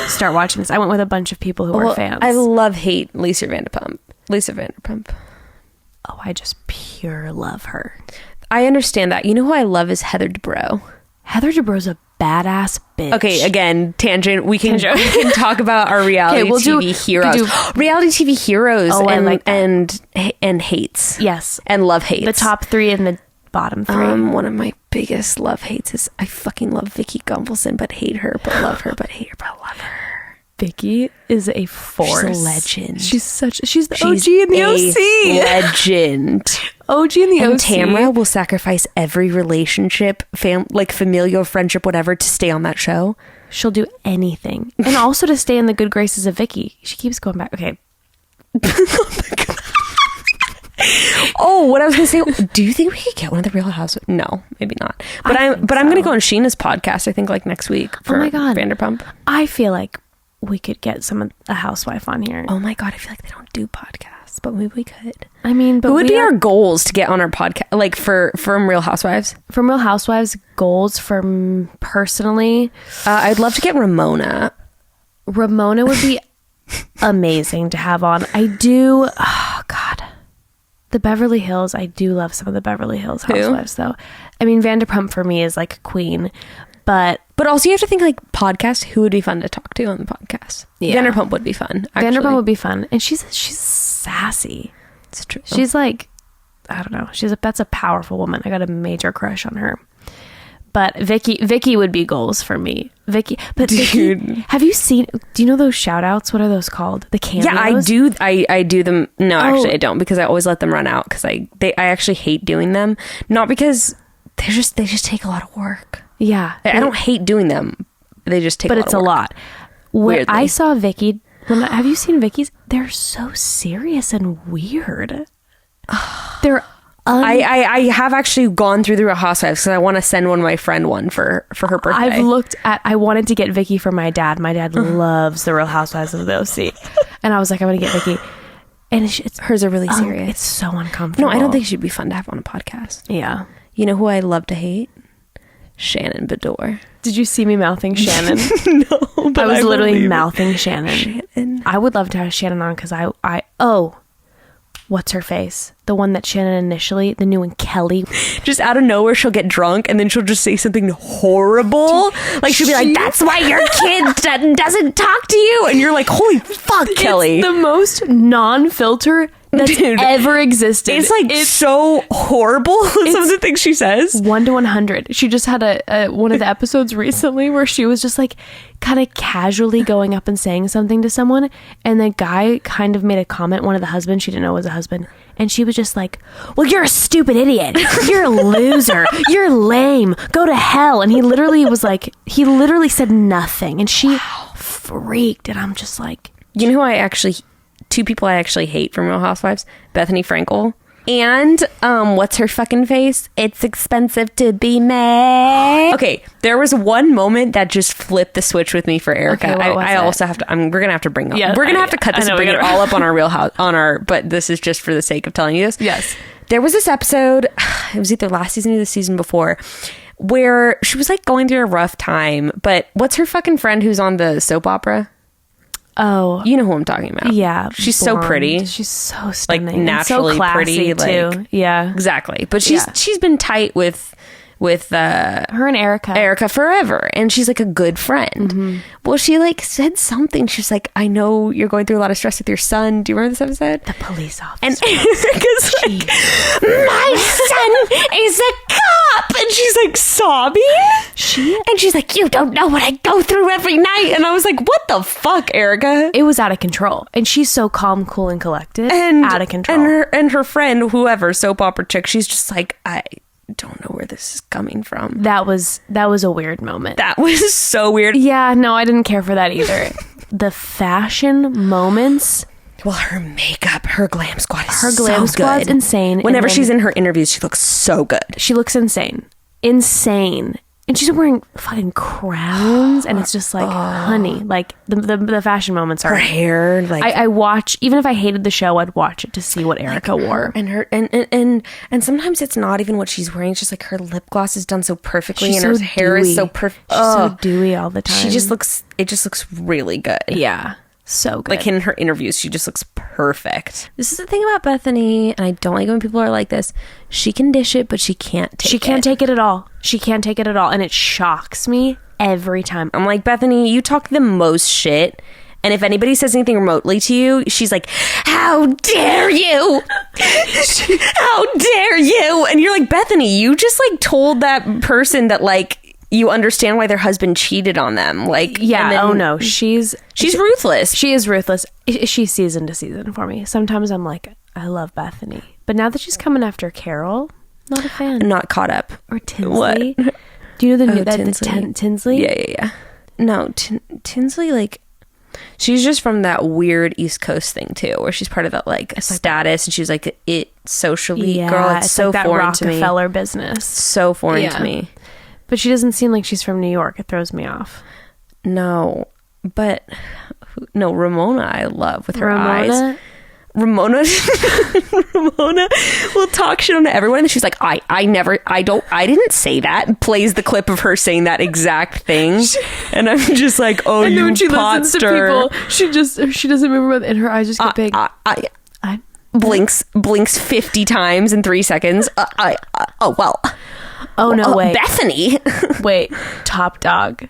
start watching this. I went with a bunch of people who were fans.
I hate Lisa Vanderpump.
Oh, I just pure love her.
I understand that. You know who I love is Heather Dubrow.
Heather Dubrow's a badass bitch.
Okay, again, tangent. We can talk about our reality TV heroes. Reality TV heroes and hates.
Yes.
And love hates.
The top 3 and the bottom 3.
One of my biggest love hates is I fucking love Vicky Gunvalson, but hate her, but love her, but hate her, but love her.
Vicky is a force.
She's a legend.
She's the OG in the OC.
Legend.
OG in the OC.
And Tamara will sacrifice every relationship, like familial, friendship, whatever, to stay on that show.
She'll do anything. And also to stay in the good graces of Vicky. She keeps going back. Okay.
Oh, what I was gonna say, do you think we could get one of the Real Housewives? No, maybe not. But I'm gonna go on Sheena's podcast, I think, like next week for Vanderpump.
I feel like we could get a housewife on here.
Oh my God, I feel like they don't do podcasts, but maybe we could.
I mean, but
who would be our goals to get on our podcast, like from Real Housewives?
From Real Housewives, goals from personally,
I'd love to get Ramona.
Ramona would be amazing to have on. I do. Oh God. The Beverly Hills, I do love some of the Beverly Hills housewives, though. I mean, Vanderpump for me is like queen, but
also you have to think like podcast. Who would be fun to talk to on the podcast? Yeah. Vanderpump would be fun. Actually.
Vanderpump would be fun, and she's sassy.
It's true.
She's like, I don't know. That's a powerful woman. I got a major crush on her. But Vicky would be goals for me. Vicky, Vicky, have you seen? Do you know those shout outs? What are those called? The cameos?
Yeah, I do. I do them. No, actually, I don't, because I always let them run out because I actually hate doing them. Not because they just take a lot of work.
Yeah,
I don't hate doing them. They just take. But it's a lot.
When I saw Vicky, have you seen Vicky's? They're so serious and weird. They're.
I have actually gone through the Real Housewives because I want to send my friend one for her birthday.
I wanted to get Vicky for my dad. My dad loves the Real Housewives of the OC. And I was like, I'm going to get Vicky. And
hers are really serious.
It's so uncomfortable.
No, I don't think she'd be fun to have on a podcast.
Yeah.
You know who I love to hate? Shannon Bedore.
Did you see me mouthing Shannon?
No, but
I was literally mouthing Shannon. I would love to have Shannon on because what's her face? The one that Shannon initially, the new one, Kelly.
Just out of nowhere, she'll get drunk and then she'll just say something horrible. Like she'll be like, that's why your kid doesn't talk to you. And you're like, holy fuck, Kelly.
It's the most non-filter that's ever existed.
It's like so horrible, some of the things she says.
1 to 100. She just had one of the episodes recently where she was just like kind of casually going up and saying something to someone, and the guy kind of made a comment, one of the husbands, she didn't know was a husband, and she was just like, well, you're a stupid idiot, you're a loser, you're lame, go to hell. And he literally said nothing, and she freaked, and I'm just like,
you know who two people I actually hate from Real Housewives? Bethany Frankel. And what's her fucking face? It's expensive to be mad. Okay, there was one moment that just flipped the switch with me for Erica.
Okay,
I also have to. We're gonna have to bring up.
Yeah,
we're gonna have to cut this and bring it all up on our Real House But this is just for the sake of telling you this.
Yes,
there was this episode. It was either last season or the season before, where she was like going through a rough time. But what's her fucking friend who's on the soap opera?
Oh,
you know who I'm talking about.
Yeah,
she's
blonde.
so pretty.
She's so stunning,
like naturally
so
pretty,
too.
Like,
yeah,
exactly. But she's been tight with
her and Erica
forever, and she's like a good friend. Mm-hmm. Well, she like said something. She's like, I know you're going through a lot of stress with your son. Do you remember this episode?
The police officer.
And Erica's like, my son is a cop, and she's like sobbing. And she's like, you don't know what I go through every night. And I was like, what the fuck, Erica?
It was out of control, and she's so calm, cool, and collected, and out of control.
And her friend, whoever, soap opera chick, she's just like, I don't know where this is coming from.
That was a weird moment.
That was so weird.
Yeah, no, I didn't care for that either. The fashion moments.
Well, her makeup, her glam squad is
her glam squad's
good.
Insane.
Whenever she's in her interviews, she looks so good.
She looks insane. And she's wearing fucking crowns, and it's just like, honey, like the fashion moments are.
Her hair, like
I watch, even if I hated the show, I'd watch it to see what Erica wore.
And her and sometimes it's not even what she's wearing. It's just like her lip gloss is done so perfectly, and her hair is so perfect.
She's so dewy all the time.
It just looks really good.
Yeah. So good.
Like in her interviews, she just looks perfect. This is the thing about Bethany, and I don't like when people are like this. She can dish it, but she can't take it.
She can't take it at all. She can't take it at all. And it shocks me
every time. I'm like, Bethany, you talk the most shit. And if anybody says anything remotely to you, she's like, how dare you? How dare you? And you're like, Bethany, you just like told that person that like you understand why their husband cheated on them. Like,
yeah.
then,
Oh no, she's
ruthless.
She is ruthless. She's season to season for me. Sometimes I'm like, I love Bethany, but now that she's coming after Carol, not a fan.
Not caught up.
Or Tinsley. What? Do you know the new
Tinsley?
Tinsley?
Yeah. No, Tinsley, like, she's just from that weird East Coast thing too, where she's part of that like status, and she's like it socially.
Yeah,
girl, it's so
like that
foreign to me.
Rockefeller business.
So foreign to me.
But she doesn't seem like she's from New York. It throws me off.
No, but no, Ramona, I love with her eyes. Ramona will talk shit on everyone, and she's like, I didn't say that. And plays the clip of her saying that exact thing, and I'm just like, oh, and you when she listens to
people, she doesn't move her mouth, and her eyes just get big.
I blinks 50 times in 3 seconds. Oh well.
Oh no, wait,
Bethany.
Wait, top dog.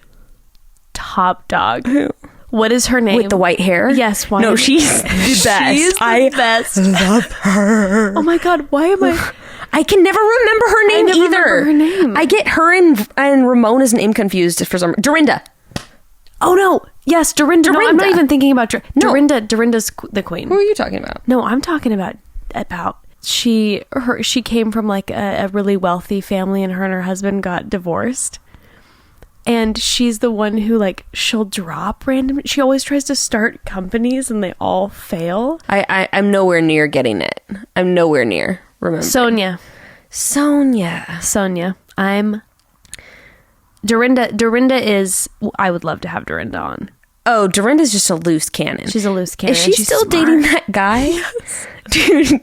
Who?
What is her name?
With the white hair?
Yes. Why?
No, she's the best.
She's the best.
Love her.
Oh my God. Why am I?
I can never remember her name either.
Remember her name.
I get her and Ramona's name confused for some. Dorinda.
Oh no. Yes, Dorinda. No, I'm not even thinking about Dorinda. Dorinda's the queen.
Who are you talking about?
No, I'm talking about she came from like a really wealthy family, and her husband got divorced. And she's the one who, like, she'll drop random. She always tries to start companies, and they all fail.
I'm nowhere near getting it. I'm nowhere near. Remember,
Sonia. I'm Dorinda. Dorinda is. I would love to have Dorinda on.
Oh, Dorinda's just a loose cannon.
She's a loose cannon.
Is she still dating that guy? Yes. Dude,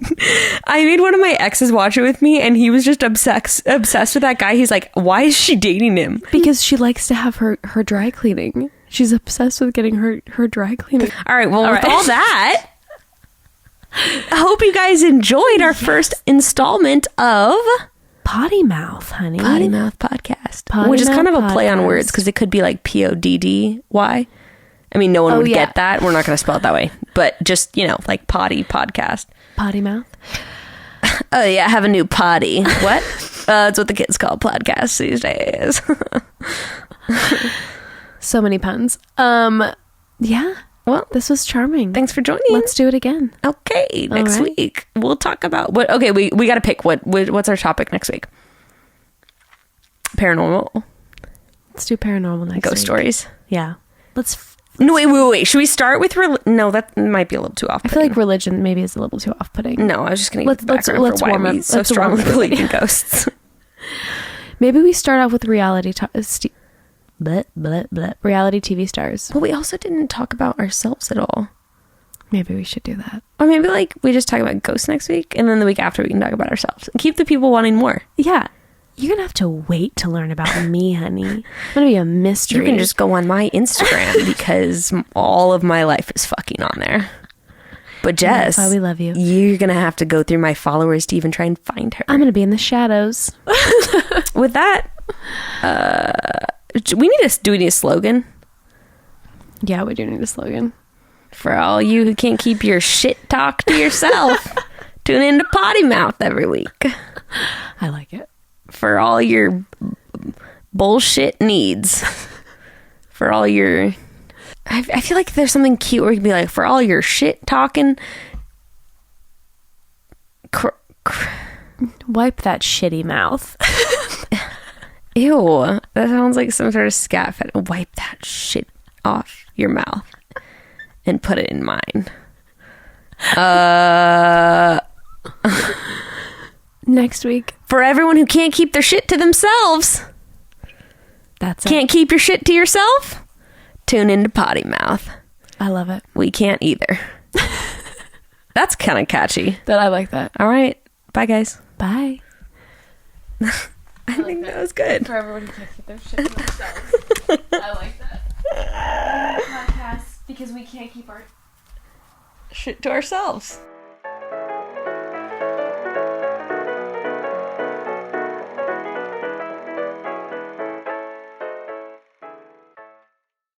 I made one of my exes watch it with me, and he was just obsessed with that guy. He's like, why is she dating him?
Because she likes to have her dry cleaning. She's obsessed with getting her dry cleaning.
All right, well, with all that, I hope you guys enjoyed our first installment of
Potty Mouth, honey.
Potty Mouth Podcast. Which is kind of a play on words, because it could be like Poddy. I mean, no one would get that. We're not going to spell it that way. But just, like potty podcast.
Potty mouth.
Oh, yeah. I have a new potty. What? That's what the kids call podcasts these days.
So many puns. Yeah. Well, this was charming.
Thanks for joining.
Let's do it again.
Okay. Next week. We'll talk about what. Okay. We got to pick what's our topic next week. Paranormal.
Let's do paranormal next week.
Ghost stories.
Yeah.
No, wait. Should we start with no, that might be a little too off-putting.
I feel like religion maybe is a little too off-putting.
No, I was just going to get the background for why we so strongly believe in ghosts.
Maybe we start off with reality reality TV stars.
Well, we also didn't talk about ourselves at all.
Maybe we should do that.
Or maybe like we just talk about ghosts next week, and then the week after we can talk about ourselves. And keep the people wanting more.
Yeah. You're going to have to wait to learn about me, honey. I'm going to be a mystery.
You can just go on my Instagram because all of my life is fucking on there. But Jess,
that's why we love you.
You're going to have to go through my followers to even try and find her.
I'm going to be in the shadows.
With that, do we need a slogan?
Yeah, we do need a slogan.
For all you who can't keep your shit talk to yourself, tune into Potty Mouth every week.
I like it.
For all your bullshit needs. For all your... I feel like there's something cute where you can be like, for all your shit talking...
Wipe that shitty mouth.
Ew. That sounds like some sort of scat fetish. Wipe that shit off your mouth and put it in mine.
Next week.
For everyone who can't keep their shit to themselves.
That's it.
Can't keep your shit to yourself? Tune into Potty Mouth.
I love it.
We can't either. That's kind of catchy.
I like that.
All right. Bye, guys.
Bye.
I think that was good.
For everyone who can't keep their shit to themselves. I like that. Podcast, because we can't keep our
shit to ourselves.